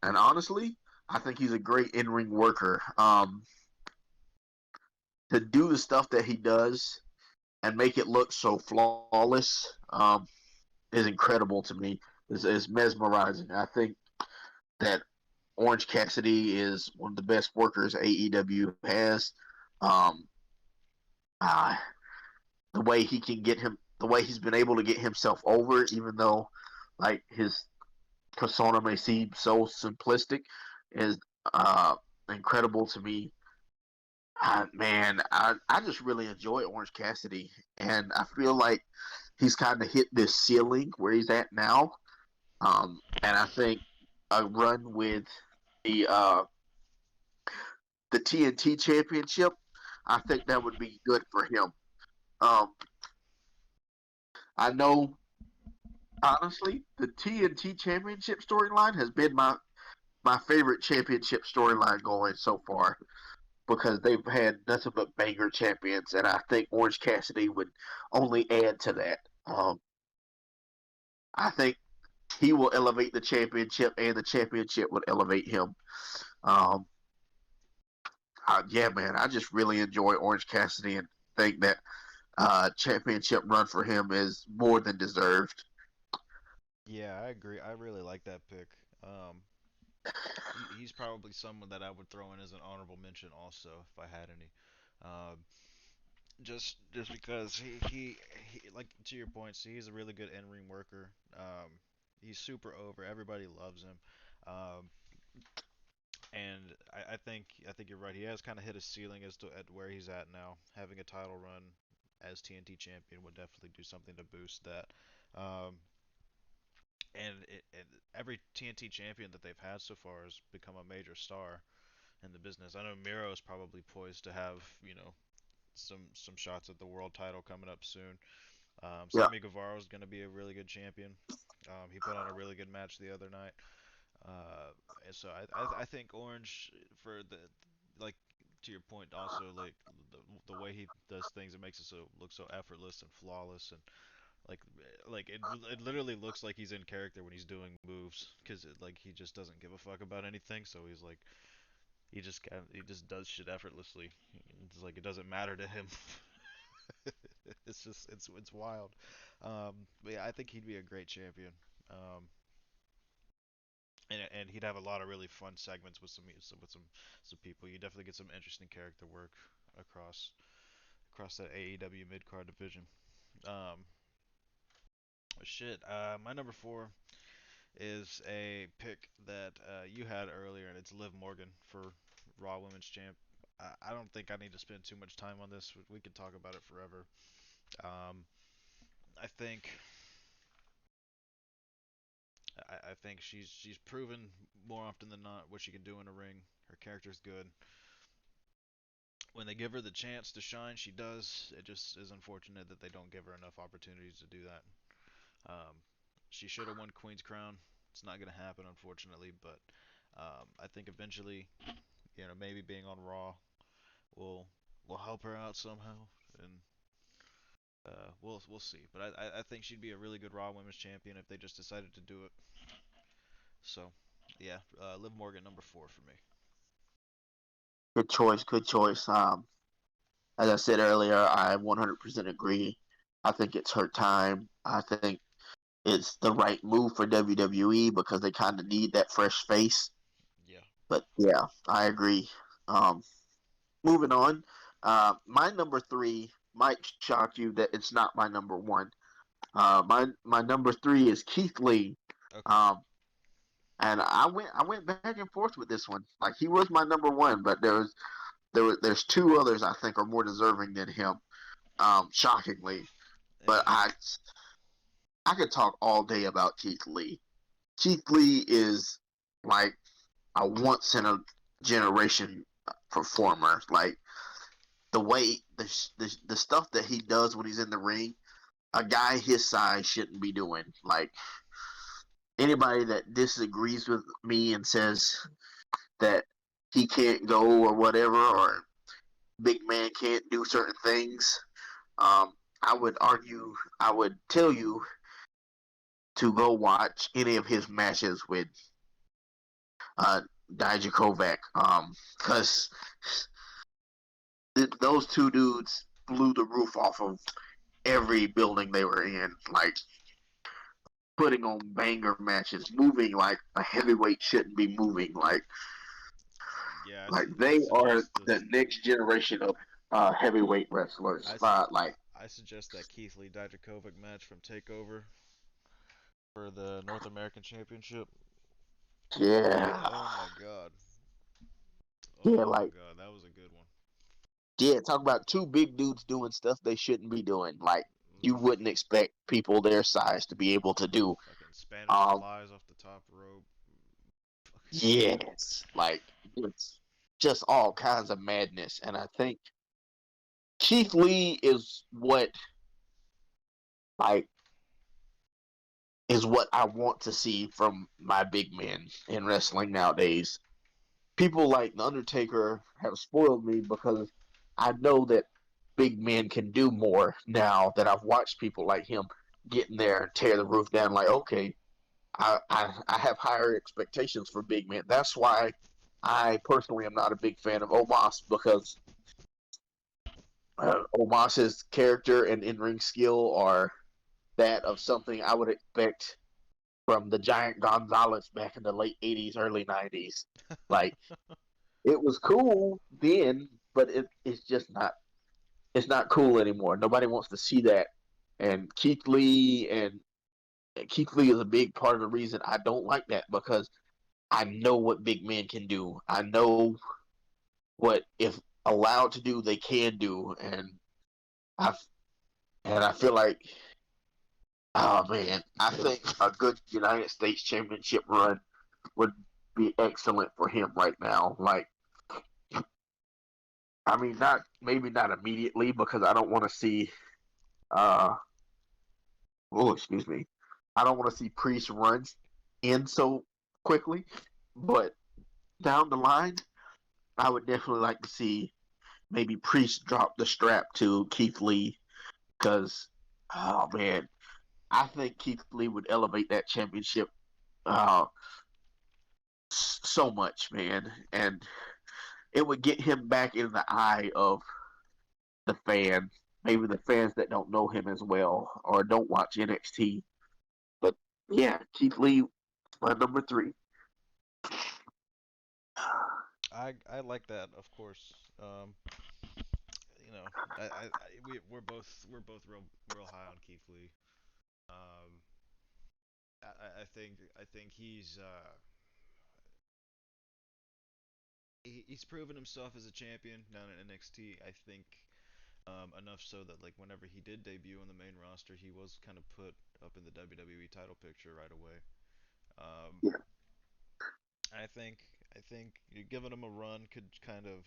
Speaker 2: and honestly, I think he's a great in ring worker. To do the stuff that he does and make it look so flawless, is incredible to me. Is mesmerizing. I think that Orange Cassidy is one of the best workers AEW has. Um, uh, the way he can get him, the way he's been able to get himself over, even though like his persona may seem so simplistic, is uh, incredible to me. Man, I just really enjoy Orange Cassidy, and I feel like he's kind of hit this ceiling where he's at now. And I think a run with the uh, the TNT Championship, I think that would be good for him. Um, I know, honestly, the TNT Championship storyline has been my favorite championship storyline going so far because they've had nothing but banger champions, and I think Orange Cassidy would only add to that. I think he will elevate the championship, and the championship would elevate him. Um, yeah, man, I just really enjoy Orange Cassidy and think that championship run for him is more than deserved.
Speaker 1: Yeah, I agree. I really like that pick. Um, he's probably someone that I would throw in as an honorable mention also if I had any. Um, just because he like to your point, see, he's a really good in-ring worker. He's super over. Everybody loves him. Um, and I think you're right. He has kind of hit a ceiling as to at where he's at now. Having a title run as TNT champion would definitely do something to boost that. Um, and every TNT champion that they've had so far has become a major star in the business. I know Miro is probably poised to have some shots at the world title coming up soon.
Speaker 2: Yeah,
Speaker 1: Sammy Guevara is going to be a really good champion. He put on a really good match the other night. And so I think Orange for the like to your point also like the way he does things, it makes it so look so effortless and flawless and like it literally looks like he's in character when he's doing moves because like he just doesn't give a fuck about anything. So he's like he just does shit effortlessly. It's like it doesn't matter to him. It's wild. But yeah, I think he'd be a great champion. Um, and he'd have a lot of really fun segments with some people. You definitely get some interesting character work across that AEW mid card division. Um, shit. My number four is a pick that you had earlier, and it's Liv Morgan for Raw Women's Champ. I don't think I need to spend too much time on this. We could talk about it forever. Um, I think I think she's proven more often than not what she can do in a ring. Her character's good. When they give her the chance to shine, she does. It just is unfortunate that they don't give her enough opportunities to do that. Um, she should have won Queen's Crown. It's not gonna happen, unfortunately, but I think eventually, maybe being on Raw will help her out somehow, and we'll see. But I think she'd be a really good Raw Women's Champion if they just decided to do it. So, yeah, Liv Morgan number four for me.
Speaker 2: Good choice. Good choice. As I said earlier, I 100% agree. I think it's her time. I think it's the right move for WWE because they kind of need that fresh face.
Speaker 1: Yeah.
Speaker 2: But yeah, I agree. Um, moving on. My number three might shock you that it's not my number one. My number three is Keith Lee.
Speaker 1: Okay.
Speaker 2: Um, and I went back and forth with this one. Like he was my number one, but there's two others I think are more deserving than him. Shockingly, but
Speaker 1: And
Speaker 2: I could talk all day about Keith Lee. Keith Lee is like a once in a generation performer. Like the way the stuff that he does when he's in the ring, a guy his size shouldn't be doing. Like anybody that disagrees with me and says that he can't go or whatever, or big man can't do certain things, I would argue, I would tell you to go watch any of his matches with uh, Dijakovic, because those two dudes blew the roof off of every building they were in. Like putting on banger matches, moving like a heavyweight shouldn't be moving.
Speaker 1: yeah,
Speaker 2: Like
Speaker 1: I
Speaker 2: they are
Speaker 1: suggest
Speaker 2: the
Speaker 1: this.
Speaker 2: next generation of heavyweight wrestlers.
Speaker 1: I su-
Speaker 2: Like
Speaker 1: I suggest that Keith Lee Dijakovic match from Takeover for the North American Championship.
Speaker 2: yeah,
Speaker 1: Oh my god.
Speaker 2: yeah,
Speaker 1: Oh my
Speaker 2: like
Speaker 1: god, that was a good one.
Speaker 2: yeah. Talk about two big dudes doing stuff they shouldn't be doing. Like you
Speaker 1: Hmm.
Speaker 2: wouldn't expect people their size to be able to do.
Speaker 1: Fucking Spanish
Speaker 2: Um,
Speaker 1: flies off the top rope.
Speaker 2: yes, like it's just all kinds of madness, and I think Keith Lee like is what I want to see from my big men in wrestling nowadays. People like The Undertaker have spoiled me because I know that big men can do more now that I've watched people like him get in there and tear the roof down. Like, okay, I have higher expectations for big men. That's why I personally am not a big fan of Omos because Omos's character and in ring skill are that of something I would expect from the Giant Gonzalez back in the late '80s, early '90s. Like it was cool then, but it's just not. It's not cool anymore. Nobody wants to see that. And Keith Lee is a big part of the reason I don't like that because I know what big men can do. I know what if allowed to do they can do, I I feel like oh man, I think a good United States Championship run would be excellent for him right now. Like I mean, not maybe not immediately because I don't want to see. Uh, oh, excuse me. I don't want to see Priest runs in so quickly, but down the line, I would definitely like to see maybe Priest drop the strap to Keith Lee because, oh man, I think Keith Lee would elevate that championship uh, so much, man, and it would get him back in the eye of the fan, maybe the fans that don't know him as well or don't watch NXT. But yeah, Keith Lee, my number three.
Speaker 1: I like that, of course. You know, we're both real high on Keith Lee. Um, I think he's proven himself as a champion down in NXT. I think enough so that like whenever he did debut on the main roster, he was kind of put up in the WWE title picture right away. Um,
Speaker 2: Yeah.
Speaker 1: I think I think giving him a run could kind of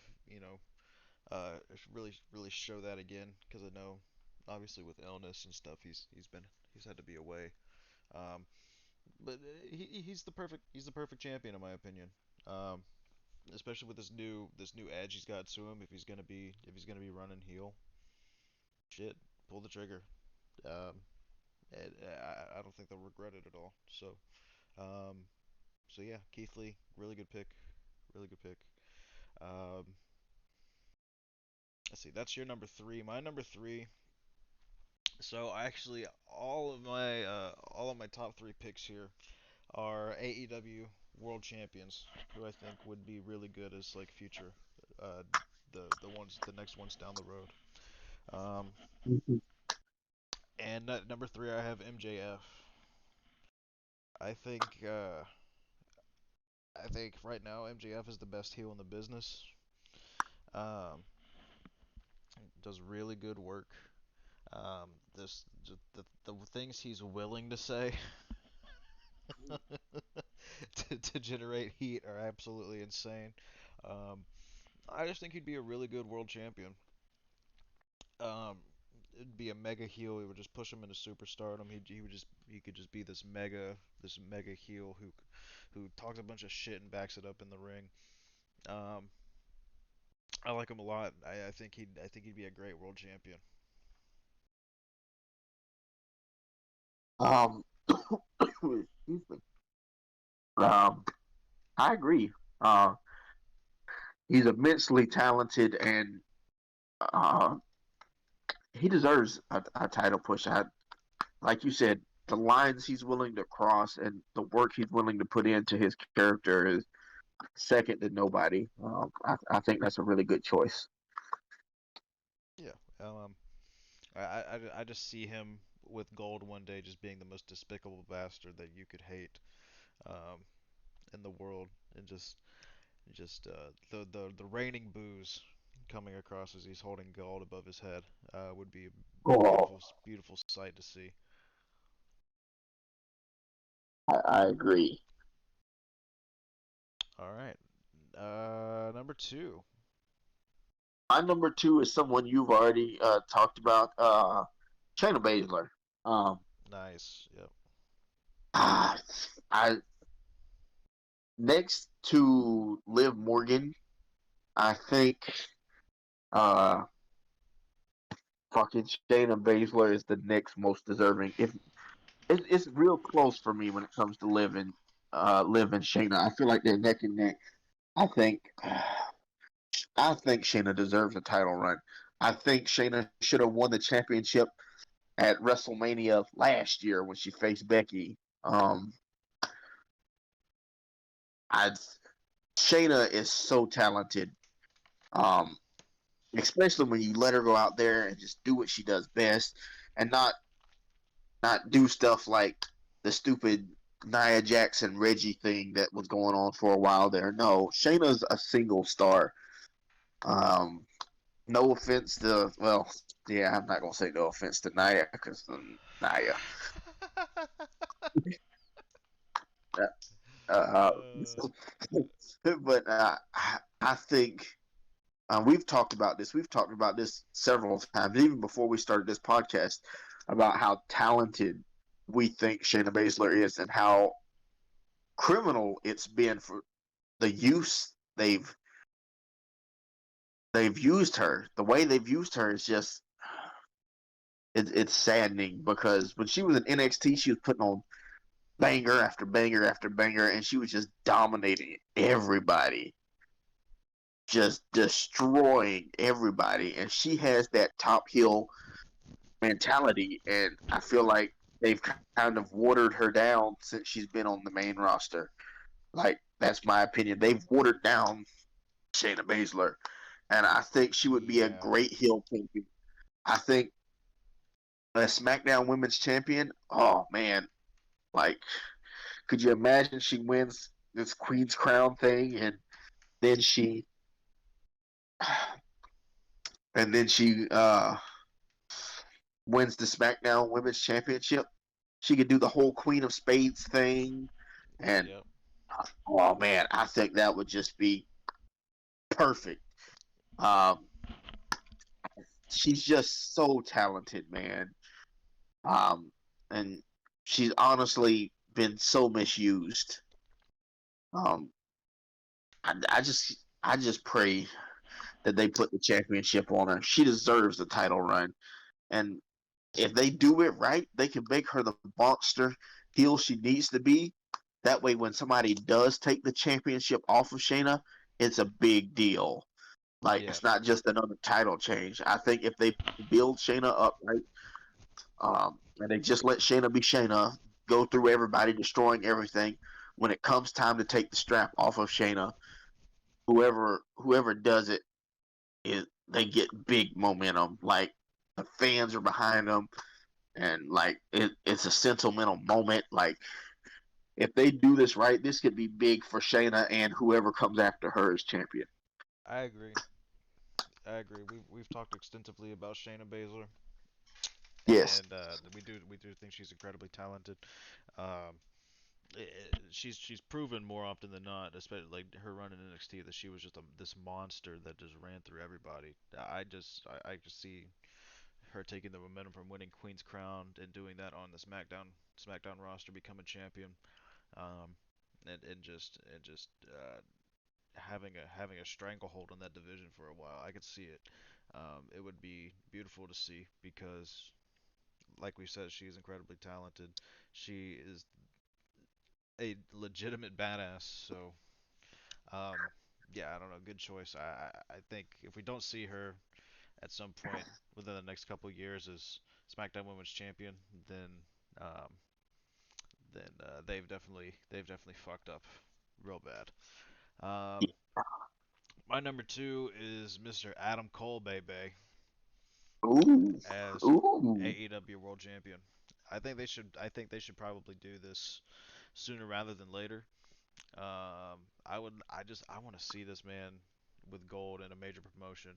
Speaker 1: really show that again because I know obviously with illness and stuff he's had to be away. Um, but he's the perfect champion in my opinion. Um, Especially with this new edge he's got to him if he's gonna be running heel, shit, pull the trigger. Um, I don't think they'll regret it at all. Um, so yeah, Keith Lee, really good pick, really good pick. Um, let's see, that's your number three. My number three. So actually, all of my top three picks here are AEW World Champions, who I think would be really good as like future, uh, the next ones down the road. Um,
Speaker 2: Mhm.
Speaker 1: and at number three, I have MJF. I think I think right now MJF is the best heel in the business. Um, does really good work. This the things he's willing to say to generate heat are absolutely insane. Um, I just think he'd be a really good world champion. Um, it'd be a mega heel. It would just push him into superstardom. He could just be this mega heel who talks a bunch of shit and backs it up in the ring. Um, I like him a lot. I think he'd be a great world champion.
Speaker 2: Um, excuse me. Um, I agree. Uh, he's immensely talented, and uh, he deserves a title push. Like you said, the lines he's willing to cross and the work he's willing to put into his character is second to nobody. I think that's a really good choice.
Speaker 1: Yeah. I just see him with gold one day just being the most despicable bastard that you could hate um, in the world, and just the raining booze coming across as he's holding gold above his head would be a
Speaker 2: Oh,
Speaker 1: beautiful sight to see.
Speaker 2: I agree.
Speaker 1: All right, number two.
Speaker 2: My number two is someone you've already talked about, Shayna Baszler. Um,
Speaker 1: Nice. Yep.
Speaker 2: I next to Liv Morgan, I think uh, fucking Shayna Baszler is the next most deserving. If it's real close for me when it comes to Liv and Shayna. I feel like they're neck and neck. I think I think Shayna deserves a title run. I think Shayna should have won the championship at WrestleMania last year when she faced Becky. I Shayna is so talented, um, especially when you let her go out there and just do what she does best, and not do stuff like the stupid Nia Jackson Reggie thing that was going on for a while there. No, Shayna's a single star. Um, no offense to yeah, I'm not gonna say no offense to Nia because Nia. Uh,
Speaker 1: uh,
Speaker 2: but I think we've talked about this. We've talked about this several times, even before we started this podcast, about how talented we think Shayna Baszler is and how criminal it's been for the use they've used her. The way they've used her is just it's saddening because when she was in NXT, she was putting on banger after banger after banger, and she was just dominating everybody, just destroying everybody. And she has that top heel mentality, and I feel like they've kind of watered her down since she's been on the main roster. Like that's my opinion. They've watered down. Shayna Baszler, and I think she would be a
Speaker 1: Yeah.
Speaker 2: great heel champion. I think a SmackDown Women's Champion. Oh man, like, could you imagine she wins this Queen's Crown thing, then she, and then she wins the SmackDown Women's Championship? She could do the whole Queen of Spades thing, and
Speaker 1: Yep.
Speaker 2: oh man, I think that would just be perfect. Um, she's just so talented, man. Um, and she's honestly been so misused. Um, I just pray that they put the championship on her. She deserves the title run, and if they do it right, they can make her the monster heel she needs to be. That way, when somebody does take the championship off of Shayna, it's a big deal. Like,
Speaker 1: Yeah.
Speaker 2: it's not just another title change. I think if they build Shayna up right, and they just let Shayna be Shayna, go through everybody, destroying everything. When it comes time to take the strap off of Shayna, whoever does it, they get big momentum. Like, the fans are behind them, and like it's a sentimental moment. Like, if they do this right, this could be big for Shayna and whoever comes after her as champion.
Speaker 1: I agree. I agree. We've talked extensively about Shayna Baszler,
Speaker 2: Yes.
Speaker 1: and we do think she's incredibly talented. Um, she's proven more often than not, especially like her run in NXT, that she was just this monster that just ran through everybody. I just see her taking the momentum from winning Queen's Crown and doing that on the SmackDown roster, become a champion, um, and just having a stranglehold on that division for a while. I could see it. It would be beautiful to see because, like we said, she's incredibly talented. She is a legitimate badass. So, um, yeah, I don't know. Good choice. I think if we don't see her at some point within the next couple of years as SmackDown Women's Champion, then um, then they've definitely fucked up real bad. Um, my number two is Mr. Adam Cole, baby,
Speaker 2: Ooh.
Speaker 1: as
Speaker 2: Ooh.
Speaker 1: AEW World Champion. I think they should probably do this sooner rather than later. I want to see this man with gold in a major promotion.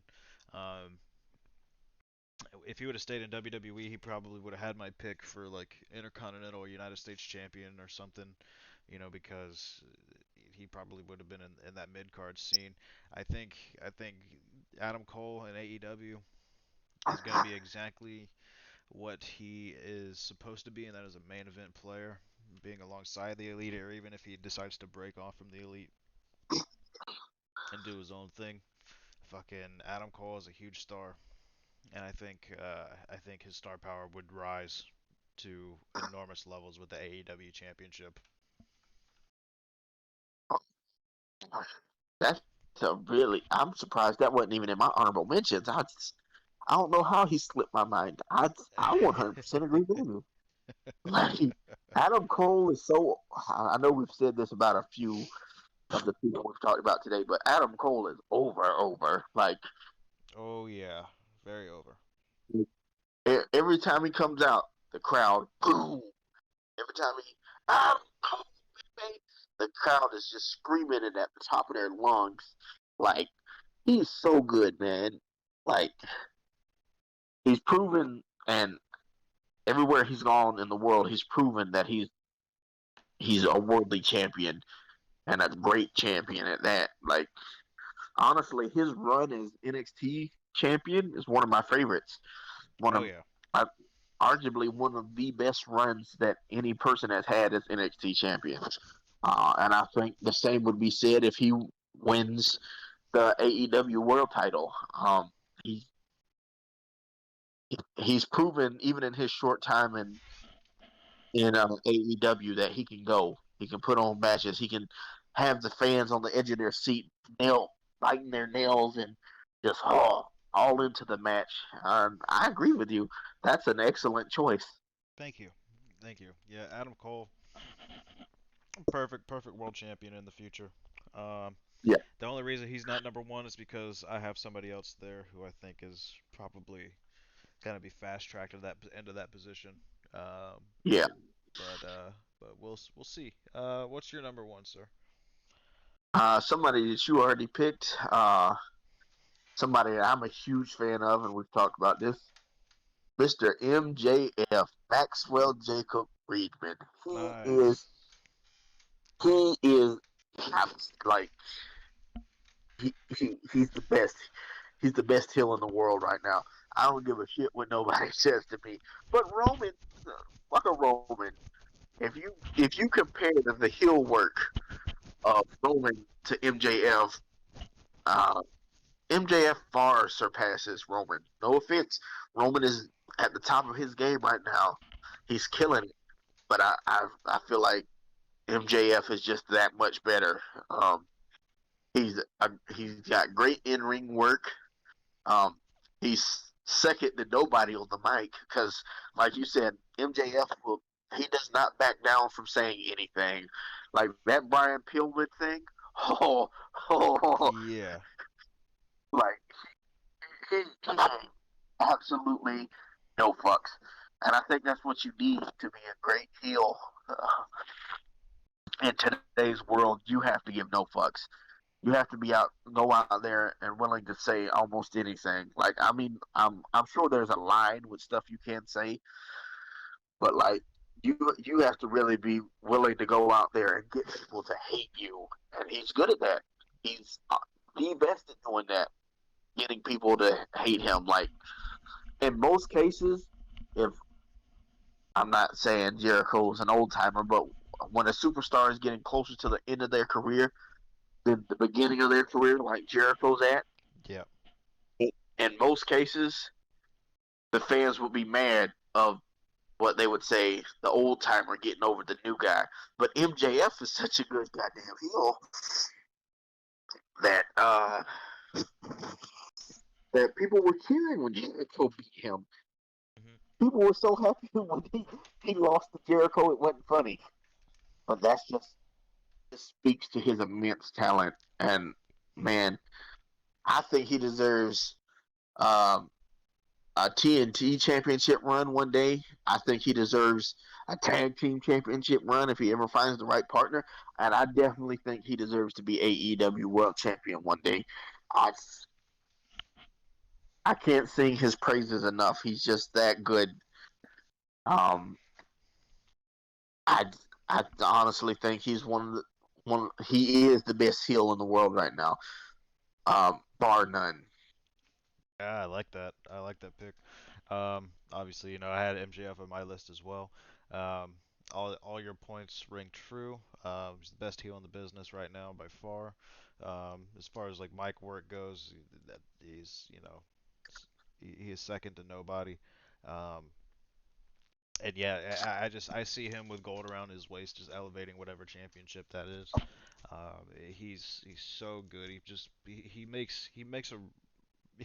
Speaker 1: Um, if he would have stayed in WWE, he probably would have had my pick for like Intercontinental or United States Champion or something, because he probably would have been in that mid card scene. I think Adam Cole in AEW is going to be exactly what he is supposed to be, and that is a main event player, being alongside the elite, or even if he decides to break off from the elite and do his own thing. Fucking Adam Cole is a huge star, and I think his star power would rise to enormous levels with the AEW championship.
Speaker 2: That's a really. I'm surprised that wasn't even in my honorable mentions. I don't know how he slipped my mind. I 100% agree with you. Like, Adam Cole is so. I know we've said this about a few of the people we've talked about today, but Adam Cole is over. Like,
Speaker 1: Oh yeah, very over.
Speaker 2: every time he comes out, the crowd boom. Every time Adam Cole, baby, the crowd is just screaming it at the top of their lungs. Like, he's so good, man. Like, he's proven, and everywhere he's gone in the world, he's proven that he's a worldly champion and a great champion at that. Like, honestly, his run as NXT champion is one of my favorites. One
Speaker 1: Oh
Speaker 2: of
Speaker 1: yeah.
Speaker 2: uh, Arguably one of the best runs that any person has had as NXT champion. And I think the same would be said if he wins the AEW World Title. He he's proven even in his short time in AEW that he can go. He can put on matches. He can have the fans on the edge of their seat, biting their nails, and just all into the match. I agree with you. That's an excellent choice.
Speaker 1: Thank you. Thank you. Yeah, Adam Cole, perfect world champion in the future.
Speaker 2: Yeah,
Speaker 1: The only reason he's not number one is because I have somebody else there who I think is probably gonna be fast tracked to that into that position. Um,
Speaker 2: yeah.
Speaker 1: but we'll see. What's your number one, sir?
Speaker 2: Somebody that you already picked. Somebody that I'm a huge fan of, and we've talked about this. Mr. MJF, Maxwell Jacob Friedman. He is
Speaker 1: Nice.
Speaker 2: he is like he's the best. He's the best heel in the world right now. I don't give a shit what nobody says to me. But Roman, fuck a Roman. If you compare the heel work of Roman to MJF, uh, MJF far surpasses Roman. No offense, Roman is at the top of his game right now. He's killing it, but I feel like MJF is just that much better. He's got great in ring work. Um, he's second to nobody on the mic because, like you said, MJF will he does not back down from saying anything. Like that Brian Pillman thing. Oh, oh,
Speaker 1: Yeah.
Speaker 2: like he absolutely no fucks. And I think that's what you need to be a great heel. In today's world, you have to give no fucks. You have to go out there and willing to say almost anything. Like, I mean, I'm sure there's a line with stuff you can't say, but like, you have to really be willing to go out there and get people to hate you, and he's good at that. He's the best at doing that, getting people to hate him. Like in most cases, if I'm not saying Jericho's an old timer, but when a superstar is getting closer to the end of their career than the beginning of their career, like Jericho's at,
Speaker 1: Yeah.
Speaker 2: in most cases, the fans will be mad of what they would say the old timer getting over the new guy. But MJF is such a good goddamn heel that that people were cheering when Jericho beat him.
Speaker 1: Hmm.
Speaker 2: People were so happy when he lost to Jericho. It wasn't funny, but that's just speaks to his immense talent. And man, I think he deserves um, a TNT championship run one day. I think he deserves a tag team championship run if he ever finds the right partner. And I definitely think he deserves to be AEW world champion one day. I I can't sing his praises enough. He's just that good. Um, I I honestly think he's one. He is the best heel in the world right now, bar none.
Speaker 1: Yeah, I like that. I like that pick. Obviously, I had MJF on my list as well. Um, all your points ring true. He's the best heel in the business right now by far. As far as like mic work goes, that he's he is second to nobody. Um, and yeah, I see him with gold around his waist, just elevating whatever championship that is. He's so good. He makes a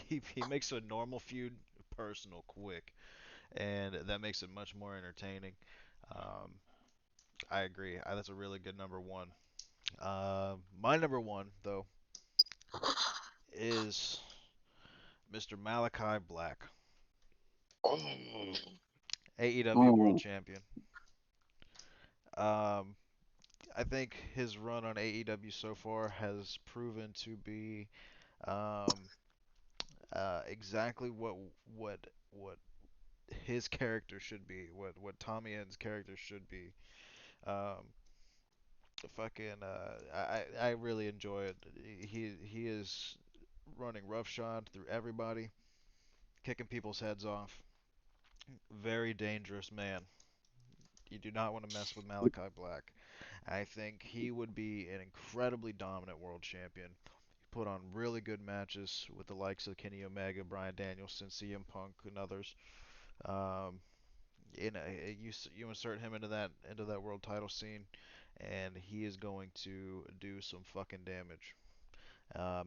Speaker 1: he makes a normal feud personal quick, and that makes it much more entertaining. Um, I agree. That's a really good number one. My number one though is Mr. Malachi Black, AEW World
Speaker 2: Ooh,
Speaker 1: Champion. Um, I think his run on AEW so far has proven to be um, exactly what his character should be, what Tommy End's character should be. Um, I really enjoy it. He is running roughshod through everybody, kicking people's heads off. Very dangerous man. You do not want to mess with Malachi Black. I think he would be an incredibly dominant world champion. He put on really good matches with the likes of Kenny Omega, Bryan Danielson, CM Punk, and others. Um, you insert him into that world title scene, and he is going to do some fucking damage.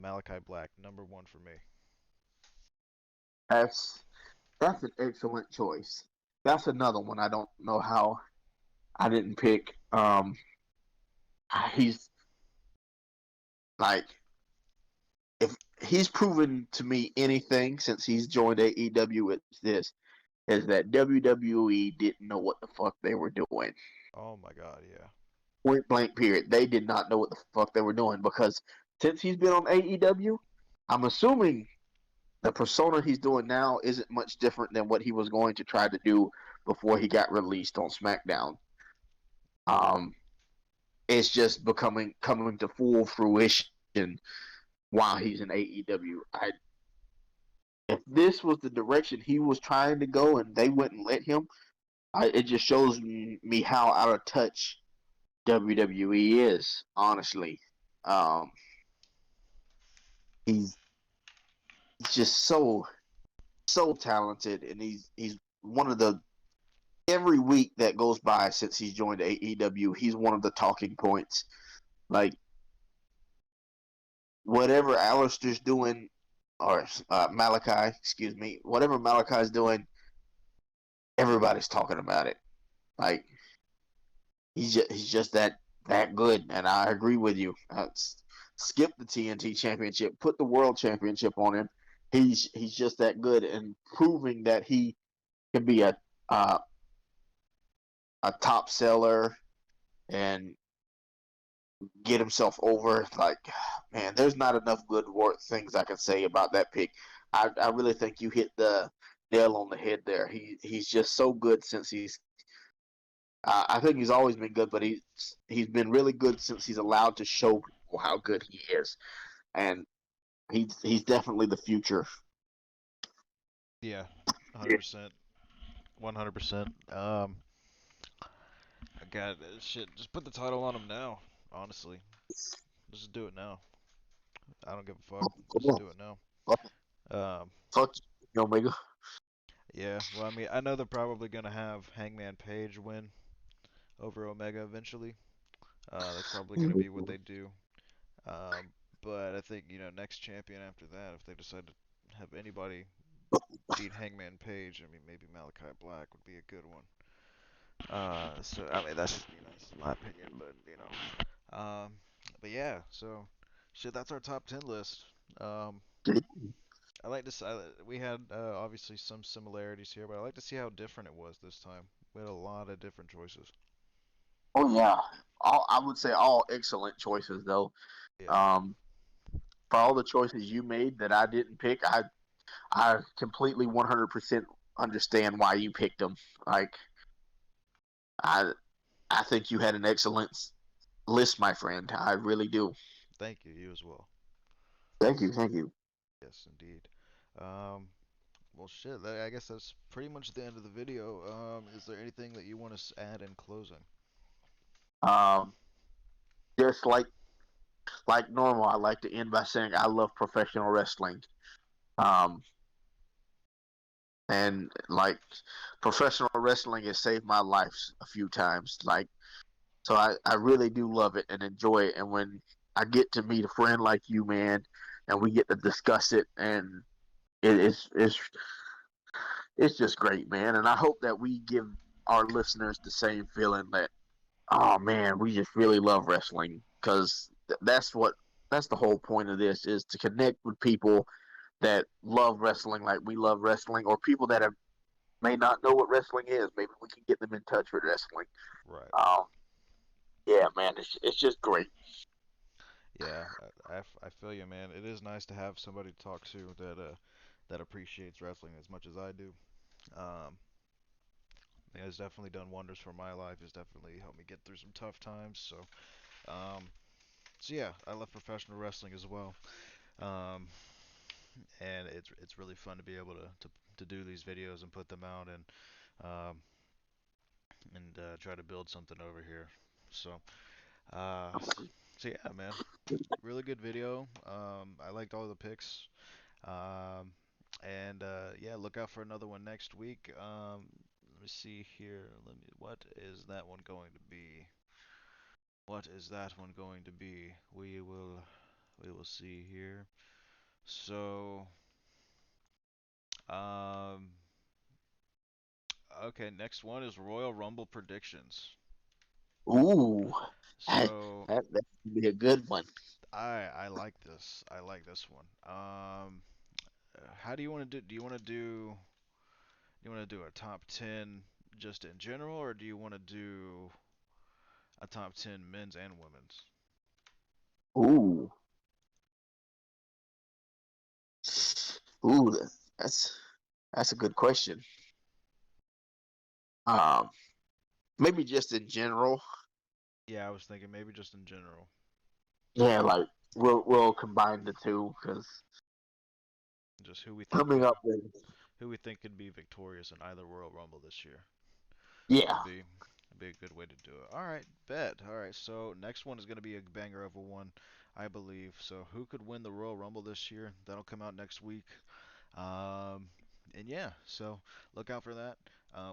Speaker 1: Malachi Black, number one for me.
Speaker 2: that's that's an excellent choice. That's another one I don't know how I didn't pick. He's Like, if he's proven to me anything since he's joined AEW, it's this: is that WWE didn't know what the fuck they were doing.
Speaker 1: Oh my God, yeah.
Speaker 2: Point blank, period. They did not know what the fuck they were doing because since he's been on AEW, I'm assuming the persona he's doing now isn't much different than what he was going to try to do before he got released on SmackDown. Um, it's just becoming coming to full fruition while he's in AEW. If this was the direction he was trying to go and they wouldn't let him, it just shows me how out of touch WWE is. Honestly, um, he's just so talented, and he's one of the every week that goes by since he's joined AEW, he's one of the talking points. Like whatever Alistair's doing, or Malachi, excuse me, whatever Malachi's doing, everybody's talking about it. Like he's just that good, and I agree with you. Skip the TNT Championship, put the World Championship on him. He's just that good, and proving that he can be uh, a top seller and get himself over. Like, man, there's not enough good things I can say about that pick. I really think you hit the nail on the head there. He's just so good since he's. I think he's always been good, but he's been really good since he's allowed to show people how good he is, and he's definitely the future.
Speaker 1: Yeah, 100%. 100%. I got shit. Just put the title on him now. Honestly, just do it now. I don't give a fuck.
Speaker 2: Come
Speaker 1: Just
Speaker 2: on,
Speaker 1: do it now.
Speaker 2: fuck,
Speaker 1: Um,
Speaker 2: fuck you, Omega.
Speaker 1: yeah. Well, I mean, I know they're probably gonna have Hangman Page win over Omega eventually. That's probably gonna be what they do. Um, but I think next champion after that, if they decide to have anybody beat Hangman Page, I mean maybe Malachi Black would be a good one. So I mean that's just that's my opinion, but but yeah, so shit, that's our top 10 list. Um, I like to we had obviously some similarities here, but I like to see how different it was this time. We had a lot of different choices.
Speaker 2: Oh yeah, I would say all excellent choices though.
Speaker 1: Yeah,
Speaker 2: Um, for all the choices you made that I didn't pick, I completely 100% understand why you picked them. Like I I think you had an excellent list, my friend. I really do.
Speaker 1: thank you. You as well.
Speaker 2: Thank you, thank you.
Speaker 1: Yes, indeed. Um, well, shit. I guess that's pretty much the end of the video. Is there anything that you want to add in closing?
Speaker 2: Um, just like normal, I like to end by saying I love professional wrestling. Um, and like professional wrestling has saved my life a few times. Like so, I really do love it and enjoy it. And when I get to meet a friend like you, man, and we get to discuss it, and it's just great, man. And I hope that we give our listeners the same feeling that, oh man, we just really love wrestling because that's the whole point of this is to connect with people that love wrestling like we love wrestling, or people that may not know what wrestling is. Maybe we can get them in touch with wrestling.
Speaker 1: Right.
Speaker 2: Um, yeah, man, it's just great.
Speaker 1: Yeah, I feel you, man. It is nice to have somebody to talk to that appreciates wrestling as much as I do. Um, it has definitely done wonders for my life. It's definitely helped me get through some tough times. Um, so yeah, I love professional wrestling as well. Um, and it's really fun to be able to do these videos and put them out um, and try to build something over here. So uh, so yeah, man, really good video. I liked all the picks. Um, and yeah, look out for another one next week. Let me see here. What is that one going to be? What is that one going to be? We will see here. So, um, okay, next one is Royal Rumble predictions.
Speaker 2: Ooh, that
Speaker 1: So
Speaker 2: that could be a good one.
Speaker 1: I like this. I like this one. How do you want to do? Do you want to do a top 10 just in general, or do you want to do a top 10 men's and women's?
Speaker 2: Ooh, ooh, that's that's a good question. Um, maybe just in general.
Speaker 1: Yeah, I was thinking maybe just in general.
Speaker 2: Yeah, like we'll combine the two because
Speaker 1: Just who we think
Speaker 2: coming
Speaker 1: could
Speaker 2: up with
Speaker 1: be victorious in either Royal Rumble this year.
Speaker 2: yeah,
Speaker 1: Would be a good way to do it. All right, bet. All right, so next one is going to be a banger of a one, I believe. So who could win the Royal Rumble this year? That'll come out next week. Um, and yeah, so look out for that.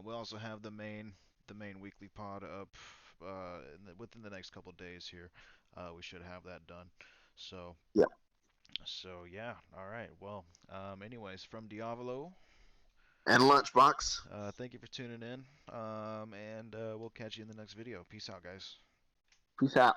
Speaker 1: We'll also have the main weekly pod up within the next couple days here. We should have that done. So
Speaker 2: yeah,
Speaker 1: yeah. All right. Well, anyways, from Diavolo,
Speaker 2: and lunchbox.
Speaker 1: thank you for tuning in. And we'll catch you in the next video. Peace out, guys.
Speaker 2: Peace out.